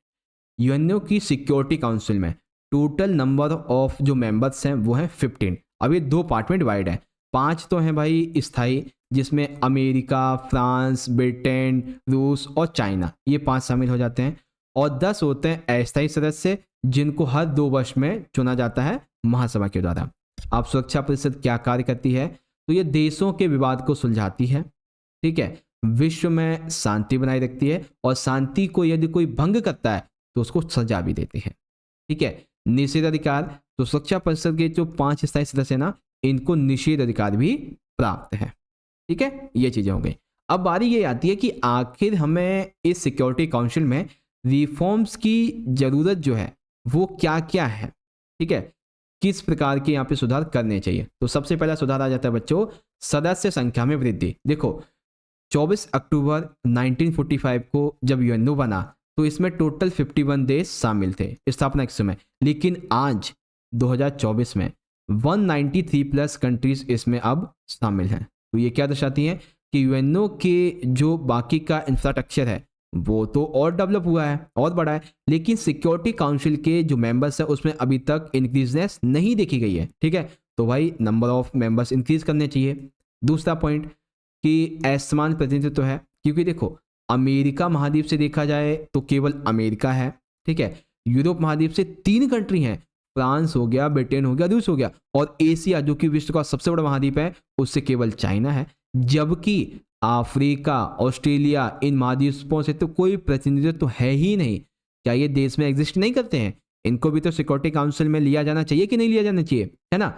यूएनओ की सिक्योरिटी काउंसिल में टोटल नंबर ऑफ जो मेंबर्स हैं वो हैं 15। अब ये 2 पार्ट में डिवाइड है, 5 तो हैं भाई स्थायी, जिसमें अमेरिका, फ्रांस, ब्रिटेन, रूस और चाइना, ये 5 शामिल हो जाते हैं, और 10 होते हैं अस्थायी सदस्य जिनको हर 2 वर्ष में चुना जाता है महासभा के द्वारा। अब सुरक्षा परिषद क्या कार्य करती है, तो ये देशों के विवाद को सुलझाती है, ठीक है, विश्व में शांति बनाए रखती है, और शांति को यदि कोई भंग करता है तो उसको सजा भी देती है, ठीक है। निषेधाधिकार, तो सुरक्षा परिषद के जो 5 स्थायी सदस्य ना, इनको निषेध अधिकार भी प्राप्त है, ठीक है। ये चीजें हो गई। अब बारी ये आती है कि आखिर हमें इस सिक्योरिटी काउंसिल में रिफॉर्म्स की जरूरत जो है वो क्या क्या है, ठीक है, किस प्रकार के यहाँ पे सुधार करने चाहिए। तो सबसे पहला सुधार आ जाता है बच्चों सदस्य संख्या में वृद्धि। देखो 24 अक्टूबर 1945 को जब यूएनओ बना तो इसमें टोटल 51 देश शामिल थे स्थापना के समय, लेकिन आज 2024 में 193 प्लस कंट्रीज इसमें अब शामिल हैं। तो ये क्या दर्शाती है कि यूएनओ के जो बाकी का इंफ्रास्ट्रक्चर है वो तो और डेवलप हुआ है और बढ़ा है, लेकिन सिक्योरिटी काउंसिल के जो मेंबर्स है उसमें अभी तक इंक्रीजनेस नहीं देखी गई है, ठीक है। तो भाई नंबर ऑफ मेंबर्स इंक्रीज करने चाहिए। दूसरा पॉइंट कि असमान प्रतिनिधित्व है, क्योंकि देखो अमेरिका महाद्वीप से देखा जाए तो केवल अमेरिका है, ठीक है। यूरोप महाद्वीप से 3 कंट्री हैं, फ्रांस हो गया, ब्रिटेन हो गया, रूस हो गया, और एशिया जो कि विश्व का सबसे बड़ा महाद्वीप है उससे केवल चाइना है, जबकि अफ्रीका, ऑस्ट्रेलिया, इन महाद्वीपों से तो कोई प्रतिनिधित्व तो है ही नहीं। क्या ये देश में एग्जिस्ट नहीं करते हैं? इनको भी तो सिक्योरिटी काउंसिल में लिया जाना चाहिए कि नहीं लिया जाना चाहिए, है ना।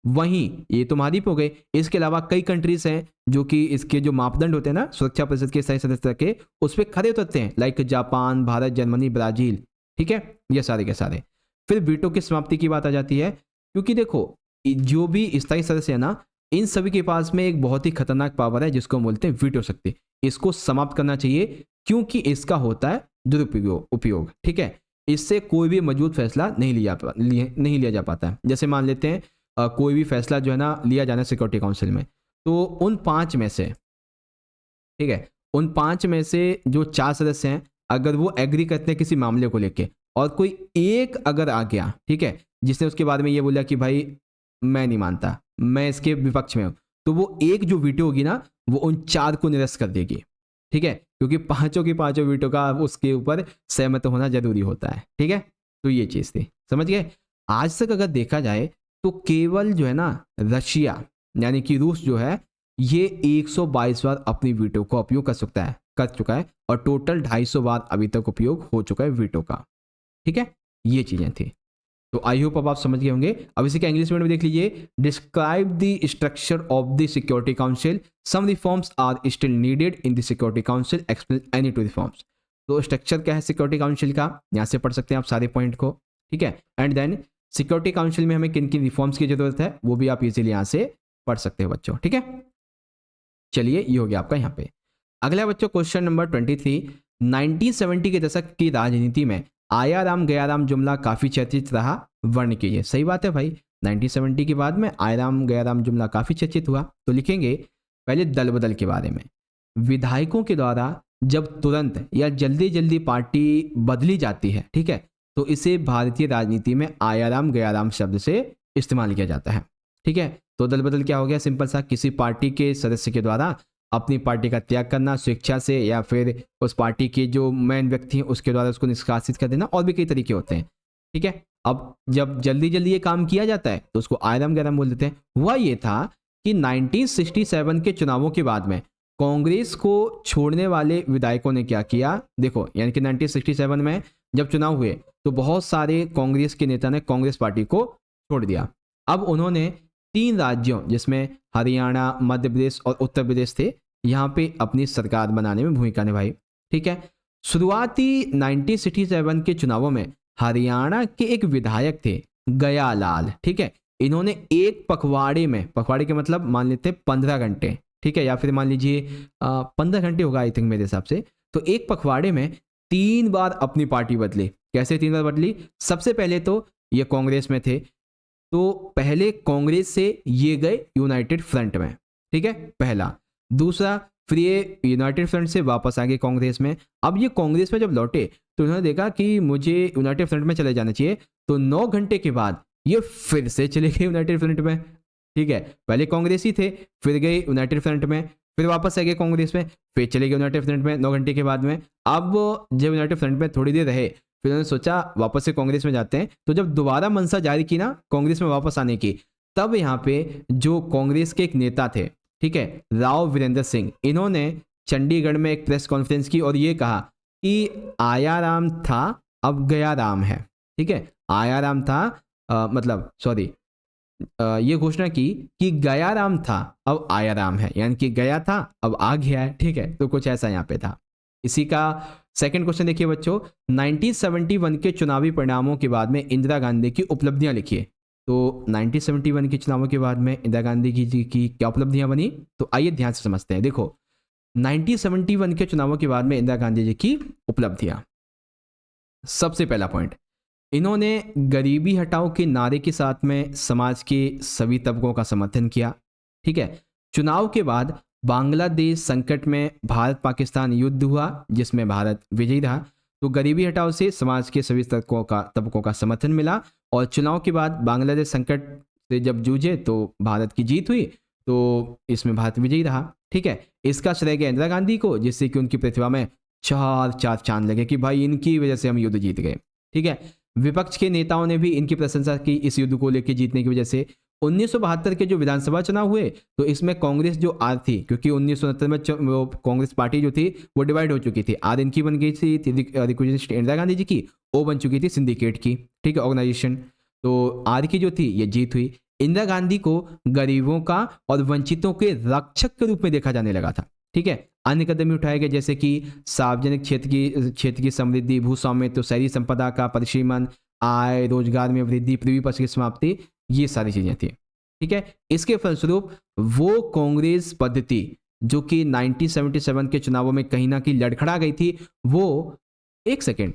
वहीं ये तो महाद्वीप हो गए, इसके अलावा कई कंट्रीज हैं जो कि इसके जो मापदंड होते हैं ना सुरक्षा परिषद के स्थायी सदस्य के, उस पर खरे उतरते हैं, like Japan, Bharat, Germany, Brazil, ठीक है, ये सारे के सारे। फिर वीटो की समाप्ति की बात आ जाती है, क्योंकि देखो जो भी स्थायी सदस्य है ना, इन सभी के पास में एक बहुत ही खतरनाक पावर है जिसको हम बोलते हैं वीटो शक्ति। इसको समाप्त करना चाहिए क्योंकि इसका होता है उपयोग, ठीक है। इससे कोई भी मजबूत फैसला नहीं लिया जा पाता है। जैसे मान लेते हैं कोई भी फैसला जो है ना लिया जाना सिक्योरिटी काउंसिल में, तो उन 5 में से, ठीक है, उन 5 में से जो 4 सदस्य हैं, अगर वो एग्री करते हैं किसी मामले को लेके और कोई एक अगर आ गया, ठीक है, जिसने उसके बाद में ये बोला कि भाई मैं नहीं मानता, मैं इसके विपक्ष में हूं, तो वो एक जो वीटो होगी ना वो उन 4 को निरस्त कर देगी, ठीक है, क्योंकि पांचों की पांचों वीटो का उसके ऊपर सहमत होना जरूरी होता है, ठीक है। तो ये चीज थी, समझ गए। आज तक अगर देखा जाए तो केवल जो है ना रशिया यानी कि रूस जो है ये 122 बार अपनी वीटो का उपयोग कर चुका है और टोटल 250 बार अभी तक उपयोग हो चुका है वीटो का, ठीक है। ये चीजें थी, तो आई होप अब आप समझ गए होंगे। अब इसी का इंग्लिश में देख लीजिए, describe the structure of the security council, some reforms are still needed in the security council, explain any two reforms. तो स्ट्रक्चर क्या है सिक्योरिटी काउंसिल का, यहाँ से पढ़ सकते हैं आप सारे पॉइंट को, ठीक है। एंड देन सिक्योरिटी काउंसिल में हमें किन किन रिफॉर्म्स की जरूरत है वो भी आप इजीली यहाँ से पढ़ सकते हो बच्चों, ठीक है। चलिए ये हो गया आपका यहाँ पे। अगला बच्चों क्वेश्चन नंबर 23, 1970 के दशक की राजनीति में आया राम गया राम जुमला काफी चर्चित रहा, वर्ण कीजिए। सही बात है भाई, 1970 के बाद में आया राम गया राम जुमला काफी चर्चित हुआ, तो लिखेंगे पहले दल बदल के बारे में। विधायकों के द्वारा जब तुरंत या जल्दी जल्दी पार्टी बदली जाती है, ठीक है, तो इसे भारतीय राजनीति में आया राम गया राम शब्द से इस्तेमाल किया जाता है, ठीक है। तो दल बदल क्या हो गया, सिंपल सा, किसी पार्टी के सदस्य के द्वारा अपनी पार्टी का त्याग करना स्वेच्छा से, या फिर उस पार्टी के जो मेन व्यक्ति हैं उसके द्वारा उसको निष्कासित कर देना, और भी कई तरीके होते हैं, ठीक है। अब जब जल्दी जल्दी ये काम किया जाता है तो उसको आया राम गया राम बोल देते हैं। हुआ ये था कि 1967 के चुनावों के बाद में कांग्रेस को छोड़ने वाले विधायकों ने क्या किया, देखो, यानी कि 1967 में जब चुनाव हुए तो बहुत सारे कांग्रेस के नेता ने कांग्रेस पार्टी को छोड़ दिया। अब उन्होंने 3 राज्यों जिसमें हरियाणा, मध्य प्रदेश और उत्तर प्रदेश थे, यहाँ पे अपनी सरकार बनाने में भूमिका निभाई, ठीक है। शुरुआती 1967 के चुनावों में हरियाणा के एक विधायक थे गया लाल, ठीक है, इन्होंने एक पखवाड़े में, पखवाड़े के मतलब मान लेते 15 घंटे, ठीक है, या फिर मान लीजिए 15 घंटे होगा आई थिंक मेरे हिसाब से, तो एक पखवाड़े में 3 बार अपनी पार्टी बदली। कैसे 3 बार बदली, सबसे पहले तो ये कांग्रेस में थे, तो पहले कांग्रेस से ये गए यूनाइटेड फ्रंट में, ठीक है, पहला। दूसरा, फिर ये यूनाइटेड फ्रंट से वापस आ गए कांग्रेस में। अब ये कांग्रेस में जब लौटे तो उन्होंने देखा कि मुझे यूनाइटेड फ्रंट में चले जाना चाहिए, तो 9 घंटे के बाद ये फिर से चले गए यूनाइटेड फ्रंट में, ठीक है। पहले कांग्रेस ही थे, फिर गए यूनाइटेड फ्रंट में, फिर वापस आ गए कांग्रेस में, फिर चले गए यूनाइटेड फ्रंट में 9 घंटे के बाद में। अब जब यूनाइटेड फ्रंट में थोड़ी देर रहे, फिर उन्होंने सोचा वापस से कांग्रेस में जाते हैं, तो जब दोबारा मंशा जारी की ना कांग्रेस में वापस आने की, तब यहाँ पे जो कांग्रेस के एक नेता थे, ठीक है, राव वीरेंद्र सिंह, इन्होंने चंडीगढ़ में एक प्रेस कॉन्फ्रेंस की और ये कहा कि आया राम था अब गया राम है, ठीक है। आया राम था ये घोषणा की कि गया राम था अब आया राम है, यानी कि गया था अब आ गया है, ठीक है। तो कुछ ऐसा यहाँ पे था। इसी का सेकंड क्वेश्चन देखिए बच्चों, 1971 के चुनावी परिणामों के बाद में इंदिरा गांधी की उपलब्धियां लिखिए। तो 1971 के चुनावों के बाद में इंदिरा गांधी जी की क्या उपलब्धियां बनी, तो आइए ध्यान से समझते हैं। देखो 1971 के चुनावों के बाद में इंदिरा गांधी जी की उपलब्धियां, सबसे पहला पॉइंट, इन्होंने गरीबी हटाओ के नारे के साथ में समाज के सभी तबकों का समर्थन किया, ठीक है। चुनाव के बाद बांग्लादेश संकट में भारत पाकिस्तान युद्ध हुआ जिसमें भारत विजयी रहा, तो गरीबी हटाओ से समाज के सभी तबकों का समर्थन मिला, और चुनाव के बाद बांग्लादेश संकट से जब जूझे तो भारत की जीत हुई, तो इसमें भारत विजयी रहा, ठीक है। इसका श्रेय गया इंदिरा गांधी को, जिससे कि उनकी प्रतिभा में चार चांद लगे कि भाई इनकी वजह से हम युद्ध जीत गए, ठीक है। विपक्ष के नेताओं ने भी इनकी प्रशंसा की इस युद्ध को लेकर जीतने की वजह से। 1972 के जो विधानसभा चुनाव हुए तो इसमें कांग्रेस जो आर थी, क्योंकि 1969 में कांग्रेस पार्टी जो थी वो डिवाइड हो चुकी थी, आर इनकी बन गई थी रिक्वेस्ट इंदिरा गांधी जी की, ओ बन चुकी थी सिंडिकेट की, ठीक है, ऑर्गेनाइजेशन। तो आर की जो थी ये जीत हुई। इंदिरा गांधी को गरीबों का और वंचितों के रक्षक के रूप में देखा जाने लगा था, ठीक है। अन्य कदम भी उठाए गए जैसे कि सार्वजनिक क्षेत्र की समृद्धि, भू स्वामित्व, शहरी संपदा का परिसीमन, आय रोजगार में वृद्धि, पृथ्वी पक्ष की समाप्ति, ये सारी चीजें थी, ठीक है। इसके फलस्वरूप वो कांग्रेस पद्धति जो कि 1977 के चुनावों में कहीं ना कहीं लड़खड़ा गई थी, वो एक सेकेंड,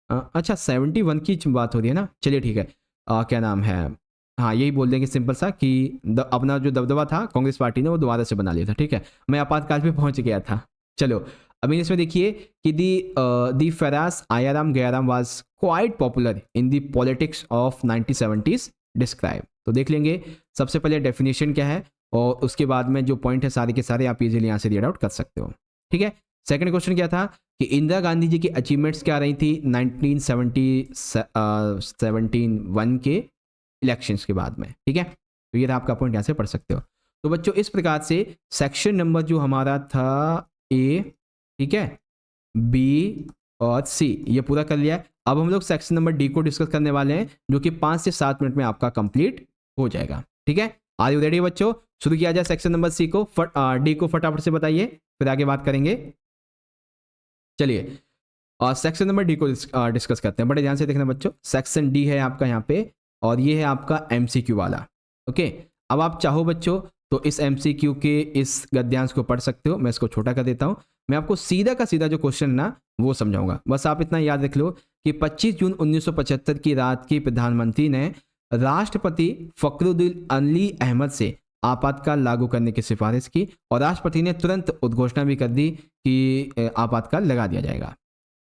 अच्छा 71 की बात हो रही है ना, चलिए ठीक है। क्या नाम है, हाँ यही बोल देंगे सिंपल सा कि अपना जो दबदबा था कांग्रेस पार्टी ने वो दोबारा से बना लिया था, ठीक है। मैं आपातकाल पे पहुंच गया था। चलो अभी इसमें देखिए कि the phrase Aaya Ram Gaya Ram was quite popular in the politics of 1970s describe. तो देख लेंगे सबसे पहले डेफिनेशन क्या है और उसके बाद में जो पॉइंट है सारे के सारे आप इजीली यहाँ से रीड आउट कर सकते हो, ठीक है। सेकंड क्वेश्चन क्या था कि इंदिरा गांधी जी की अचीवमेंट्स क्या रही थी 1971 के इलेक्शंस के बाद में, ठीक है। तो ये आपका पॉइंट यहाँ से पढ़ सकते हो। तो बच्चों इस प्रकार से सेक्शन नंबर जो हमारा था ए, ठीक है, बी और सी ये पूरा कर लिया है। अब हम लोग सेक्शन नंबर डी को डिस्कस करने वाले हैं जो कि 5 से 7 मिनट में आपका कंप्लीट हो जाएगा, ठीक है। आर यू रेडी बच्चों? शुरू किया जाए सेक्शन नंबर सी को, डी को फटाफट से बताइए फिर आगे बात करेंगे। चलिए और सेक्शन नंबर डी को डिस्कस करते हैं, बड़े ध्यान से देखना बच्चों। सेक्शन डी है आपका यहाँ पे और ये है आपका एमसीक्यू वाला, ओके। अब आप चाहो बच्चों तो इस एमसीक्यू के इस गद्यांश को पढ़ सकते हो, मैं इसको छोटा कर देता हूं। मैं आपको सीधा का सीधा जो क्वेश्चन है ना वो समझाऊंगा, बस आप इतना याद रख लो कि 25 जून 1975 की रात की प्रधानमंत्री ने राष्ट्रपति फखरुद्दीन अली अहमद से आपातकाल लागू करने की सिफारिश की और राष्ट्रपति ने तुरंत उद्घोषणा भी कर दी कि आपातकाल लगा दिया जाएगा,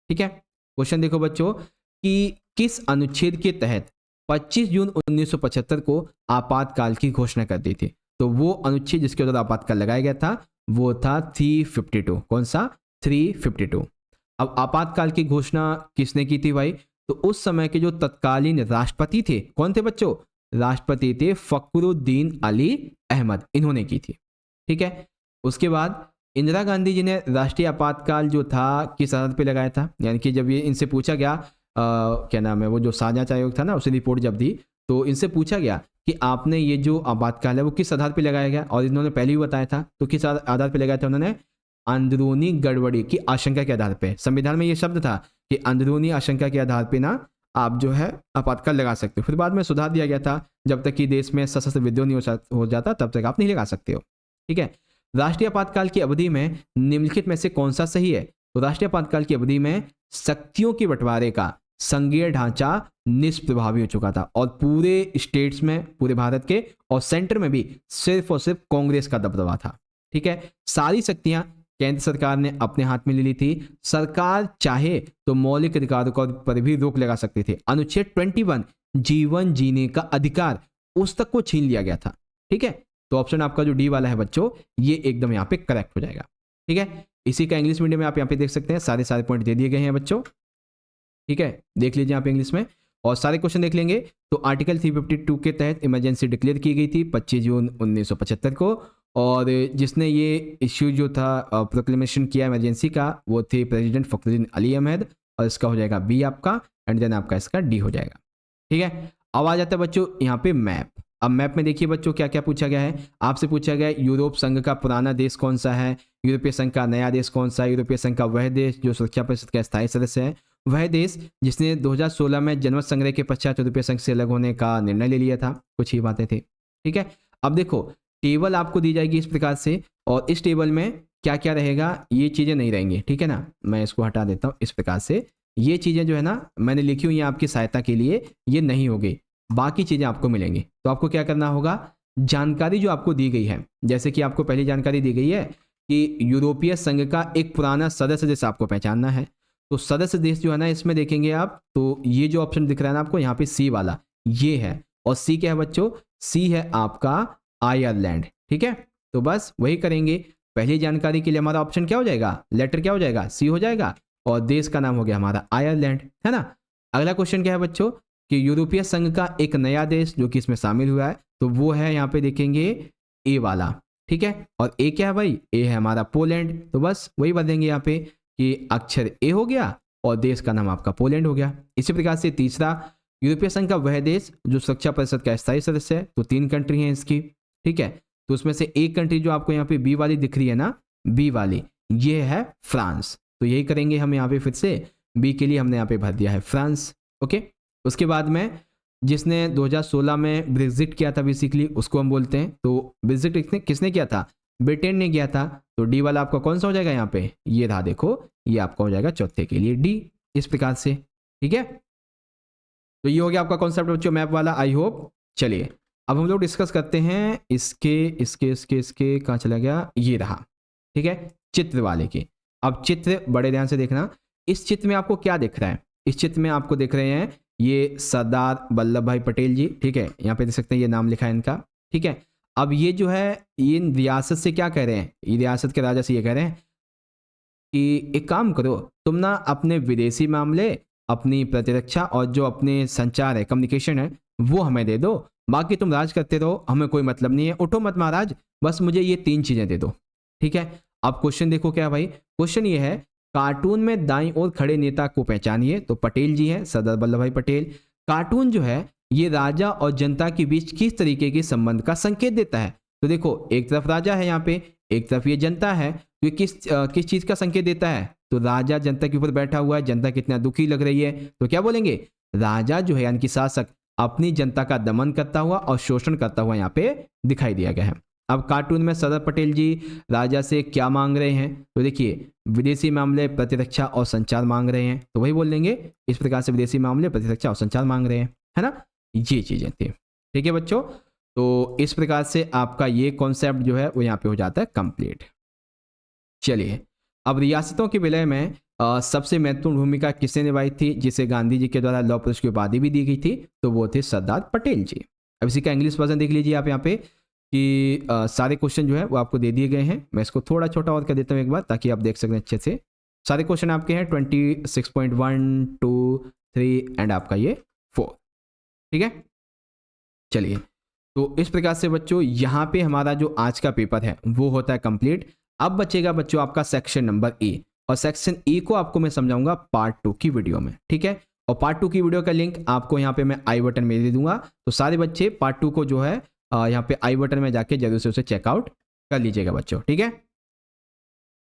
ठीक है। क्वेश्चन देखो बच्चों कि किस अनुच्छेद के तहत 25 जून 1975 को आपातकाल की घोषणा कर दी थी? तो वो अनुच्छेद जिसके द्वारा आपातकाल लगाया गया था वो था 352। कौन सा? 352। अब आपातकाल की घोषणा किसने की थी भाई? तो उस समय के जो तत्कालीन राष्ट्रपति थे, कौन थे बच्चों? राष्ट्रपति थे फखरुद्दीन अली अहमद, इन्होंने की थी, ठीक है। उसके बाद इंदिरा गांधी जी ने राष्ट्रीय आपातकाल जो था किस आधार पे लगाया था? यानी कि जब ये इनसे पूछा गया क्या नाम है वो जो साझा आयोग था ना उसने रिपोर्ट जब दी तो इनसे पूछा गया कि आपने ये जो आपातकाल है वो किस आधार पे लगाया गया, और इन्होंने पहले ही बताया था। तो किस आधार पे लगाया था उन्होंने? अंदरूनी गड़बड़ी की आशंका के आधार पे। संविधान में ये शब्द था कि अंदरूनी आशंका के आधार पे ना आप जो है आपातकाल लगा सकते हो। फिर बाद में सुधार दिया गया था, जब तक कि देश में सशस्त्र विद्रोह नहीं हो जाता तब तक आप नहीं लगा सकते हो, ठीक है। राष्ट्रीय आपातकाल की अवधि में निम्नलिखित में से कौन सा सही है? तो राष्ट्रीय आपातकाल की अवधि में शक्तियों के बंटवारे का संघीय ढांचा निष्प्रभावी हो चुका था और पूरे स्टेट्स में, पूरे भारत के और सेंटर में भी सिर्फ और सिर्फ कांग्रेस का दबदबा था, ठीक है। सारी शक्तियां केंद्र सरकार ने अपने हाथ में ले ली थी। सरकार चाहे तो मौलिक अधिकारों पर भी रोक लगा सकती थी। अनुच्छेद 21 जीवन जीने का अधिकार उस तक को छीन लिया गया था, ठीक है। तो ऑप्शन आपका जो डी वाला है बच्चों ये एकदम यहाँ पे करेक्ट हो जाएगा, ठीक है। इसी का इंग्लिश मीडियम में आप यहाँ पे देख सकते हैं, सारे पॉइंट दे दिए गए हैं बच्चों, ठीक है। देख लीजिए यहाँ पे इंग्लिश में और सारे क्वेश्चन देख लेंगे। तो आर्टिकल 352 के तहत इमरजेंसी डिक्लेयर की गई थी 25 जून 1975 को, और जिसने ये इश्यू जो था प्रोक्लेमेशन किया इमरजेंसी का वो थे प्रेसिडेंट फखरुद्दीन अली अहमद, और इसका हो जाएगा बी आपका, एंड देन आपका इसका डी हो जाएगा, ठीक है। अब आ जाता है बच्चों यहाँ पे मैप। अब मैप में देखिए बच्चों क्या क्या पूछा गया है। आपसे पूछा गया है यूरोप संघ का पुराना देश कौन सा है, यूरोपीय संघ का नया देश कौन सा है, यूरोपीय संघ का वह देश जो सुरक्षा परिषद का स्थायी सदस्य है, वह देश जिसने 2016 में जनमत संग्रह के पश्चात यूरोपीय संघ से अलग होने का निर्णय ले लिया था। कुछ ही बातें थी, ठीक है। अब देखो टेबल आपको दी जाएगी इस प्रकार से, और इस टेबल में क्या क्या रहेगा, ये चीज़ें नहीं रहेंगी, ठीक है ना। मैं इसको हटा देता हूँ इस प्रकार से। ये चीज़ें जो है ना मैंने लिखी हुई हैं आपकी सहायता के लिए, ये नहीं होगी, बाकी चीज़ें आपको मिलेंगी। तो आपको क्या करना होगा, जानकारी जो आपको दी गई है, जैसे कि आपको पहली जानकारी दी गई है कि यूरोपीय संघ का एक पुराना सदस्य देश आपको पहचानना है। तो सदस्य देश जो है ना इसमें देखेंगे आप तो ये जो ऑप्शन दिख रहा है ना आपको यहाँ पे सी वाला, ये है। और सी क्या है बच्चों? सी है आपका आयरलैंड, ठीक है। तो बस वही करेंगे। पहली जानकारी के लिए हमारा ऑप्शन क्या हो जाएगा, लेटर क्या हो जाएगा, सी हो जाएगा, और देश का नाम हो गया हमारा आयरलैंड, है ना। अगला क्वेश्चन क्या है बच्चों कि यूरोपीय संघ का एक नया देश जो कि इसमें शामिल हुआ है, तो वो है यहाँ पे देखेंगे ए वाला, ठीक है। और ए क्या है भाई? ए है हमारा पोलैंड। तो बस वही बदलेंगे यहाँ पे कि अक्षर ए हो गया और देश का नाम आपका पोलैंड हो गया। इसी प्रकार से तीसरा, यूरोपीय संघ का वह देश जो सुरक्षा परिषद का स्थायी सदस्य है, तो 3 कंट्री हैं इसकी, ठीक है। तो उसमें से एक कंट्री जो आपको यहाँ पे बी वाली दिख रही है ना, बी वाली, ये है फ्रांस। तो यही करेंगे हम यहाँ पे, फिर से बी के लिए हमने यहाँ पे भर दिया है फ्रांस। ओके, उसके बाद में जिसने 2016 में ब्रेग्जिट किया था बेसिकली, उसको हम बोलते हैं, तो ब्रेग्जिट किसने किया था, ब्रिटेन ने किया था। तो डी वाला आपका कौन सा हो जाएगा यहाँ पे, ये रहा देखो, ये आपका हो जाएगा चौथे के लिए डी, इस प्रकार से, ठीक है। तो ये हो गया आपका कॉन्सेप्ट बच्चों मैप वाला, आई होप। चलिए अब हम लोग डिस्कस करते हैं इसके कहाँ चला गया, ये रहा, ठीक है, चित्र वाले की। अब चित्र बड़े ध्यान से देखना, इस चित्र में आपको क्या दिख रहा है, इस चित्र में आपको दिख रहे हैं ये सरदार वल्लभ भाई पटेल जी, ठीक है, यहाँ पे देख सकते हैं ये नाम लिखा है इनका, ठीक है। अब ये जो है ये रियासत से क्या कह रहे हैं, ये रियासत के राजा से ये कह रहे हैं कि एक काम करो, तुम ना अपने विदेशी मामले, अपनी प्रतिरक्षा और जो अपने संचार है, कम्युनिकेशन है, वो हमें दे दो, बाकी तुम राज करते रहो, हमें कोई मतलब नहीं है, उठो मत महाराज, बस मुझे ये 3 चीजें दे दो, ठीक है। अब क्वेश्चन देखो क्या भाई, क्वेश्चन ये है, कार्टून में दाईं ओर खड़े नेता को पहचानिए, तो पटेल जी हैं, सरदार वल्लभ भाई पटेल। कार्टून जो है ये राजा और जनता के बीच किस तरीके के संबंध का संकेत देता है, तो देखो एक तरफ राजा है यहाँ पे, एक तरफ ये जनता है, तो ये किस चीज का संकेत देता है, तो राजा जनता के ऊपर बैठा हुआ है, जनता कितना दुखी लग रही है, तो क्या बोलेंगे, राजा जो है यानी कि शासक अपनी जनता का दमन करता हुआ और शोषण करता हुआ यहाँ पे दिखाई दिया गया है। अब कार्टून में सरदार पटेल जी राजा से क्या मांग रहे हैं, तो देखिए विदेशी मामले, प्रतिरक्षा और संचार मांग रहे हैं, तो वही बोल देंगे इस प्रकार से, विदेशी मामले, प्रतिरक्षा और संचार मांग रहे हैं, है ना, ये चीजें थी, ठीक है बच्चों। तो इस प्रकार से आपका ये कॉन्सेप्ट जो है वो यहाँ पे हो जाता है कंप्लीट। चलिए अब रियासतों के विलय में सबसे महत्वपूर्ण भूमिका किसने निभाई थी, जिसे गांधी जी के द्वारा लौह पुरुष की उपाधि भी दी गई थी, तो वो थे सरदार पटेल जी। अब इसी का इंग्लिश वर्जन देख लीजिए आप यहाँ पे कि सारे क्वेश्चन जो है वो आपको दे दिए गए हैं। मैं इसको थोड़ा छोटा और कर देता हूँ एक बार, ताकि आप देख सकें अच्छे से। सारे क्वेश्चन आपके हैं 26.1, 2, 3 एंड आपका ये 4, ठीक है। चलिए तो इस प्रकार से बच्चों यहाँ पे हमारा जो आज का पेपर है वो होता है कंप्लीट। अब बचेगा बच्चों आपका सेक्शन नंबर ए, और सेक्शन ए को आपको मैं समझाऊंगा पार्ट 2 की वीडियो में, ठीक है। और पार्ट 2 की वीडियो का लिंक आपको यहाँ पे मैं आई बटन में दे दूंगा, तो सारे बच्चे पार्ट 2 को जो है यहाँ पे आई बटन में जाके जरूर से उसे चेकआउट कर लीजिएगा बच्चों, ठीक है।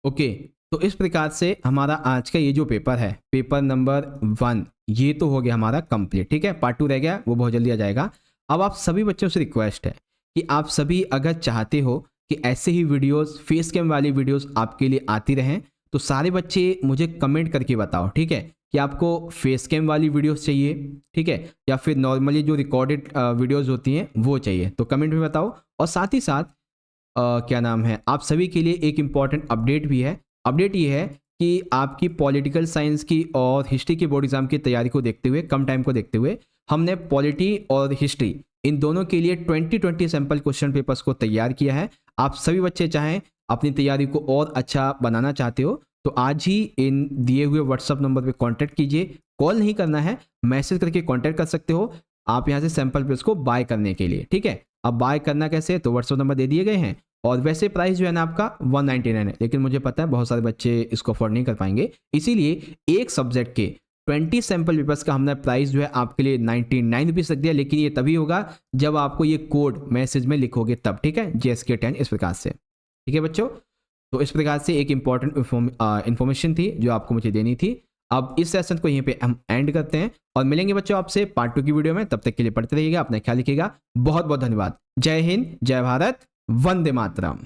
ओके, तो इस प्रकार से हमारा आज का ये जो पेपर है, पेपर नंबर 1, ये तो हो गया हमारा कंप्लीट, ठीक है। पार्ट 2 रह गया, वो बहुत जल्दी आ जाएगा। अब आप सभी बच्चों से रिक्वेस्ट है कि आप सभी अगर चाहते हो कि ऐसे ही वीडियोस, फेस कैम वाली वीडियोस आपके लिए आती रहें, तो सारे बच्चे मुझे कमेंट करके बताओ, ठीक है, कि आपको फेस कैम वाली वीडियोस चाहिए, ठीक है, या फिर नॉर्मली जो रिकॉर्डेड वीडियोस होती हैं वो चाहिए, तो कमेंट में बताओ। और साथ ही साथ क्या नाम है, आप सभी के लिए एक इम्पॉर्टेंट अपडेट भी है। अपडेट ये है कि आपकी पॉलिटिकल साइंस की और हिस्ट्री की बोर्ड एग्जाम की तैयारी को देखते हुए, कम टाइम को देखते हुए, हमने पॉलिटी और हिस्ट्री इन दोनों के लिए 2020 सैंपल क्वेश्चन पेपर्स को तैयार किया है। आप सभी बच्चे चाहें अपनी तैयारी को और अच्छा बनाना चाहते हो तो आज ही इन दिए हुए व्हाट्सअप नंबर पे कांटेक्ट कीजिए। कॉल नहीं करना है, मैसेज करके कांटेक्ट कर सकते हो आप यहाँ से सैंपल पेपर्स को बाय करने के लिए, ठीक है। अब बाय करना कैसे, तो व्हाट्सअप नंबर दे दिए गए हैं। और वैसे प्राइस जो है ना आपका 199 है, लेकिन मुझे पता है बहुत सारे बच्चे इसको अफोर्ड नहीं कर पाएंगे, इसीलिए एक सब्जेक्ट के 20 सैंपल पेपर्स का हमने प्राइस जो है आपके लिए 99 रुपीज़ रख दिया। लेकिन ये तभी होगा जब आपको ये कोड मैसेज में लिखोगे तब, ठीक है, JSK10 इस प्रकार से, ठीक है बच्चों। तो इस प्रकार से एक इंपॉर्टेंट इन्फॉर्मेशन थी जो आपको मुझे देनी थी। अब इस सेशन को यहीं पे हम एंड करते हैं और मिलेंगे बच्चों आपसे पार्ट 2 की वीडियो में। तब तक के लिए पढ़ते रहिएगा, अपना ख्याल रखिएगा। बहुत बहुत धन्यवाद। जय हिंद, जय भारत, वंदे मातरम।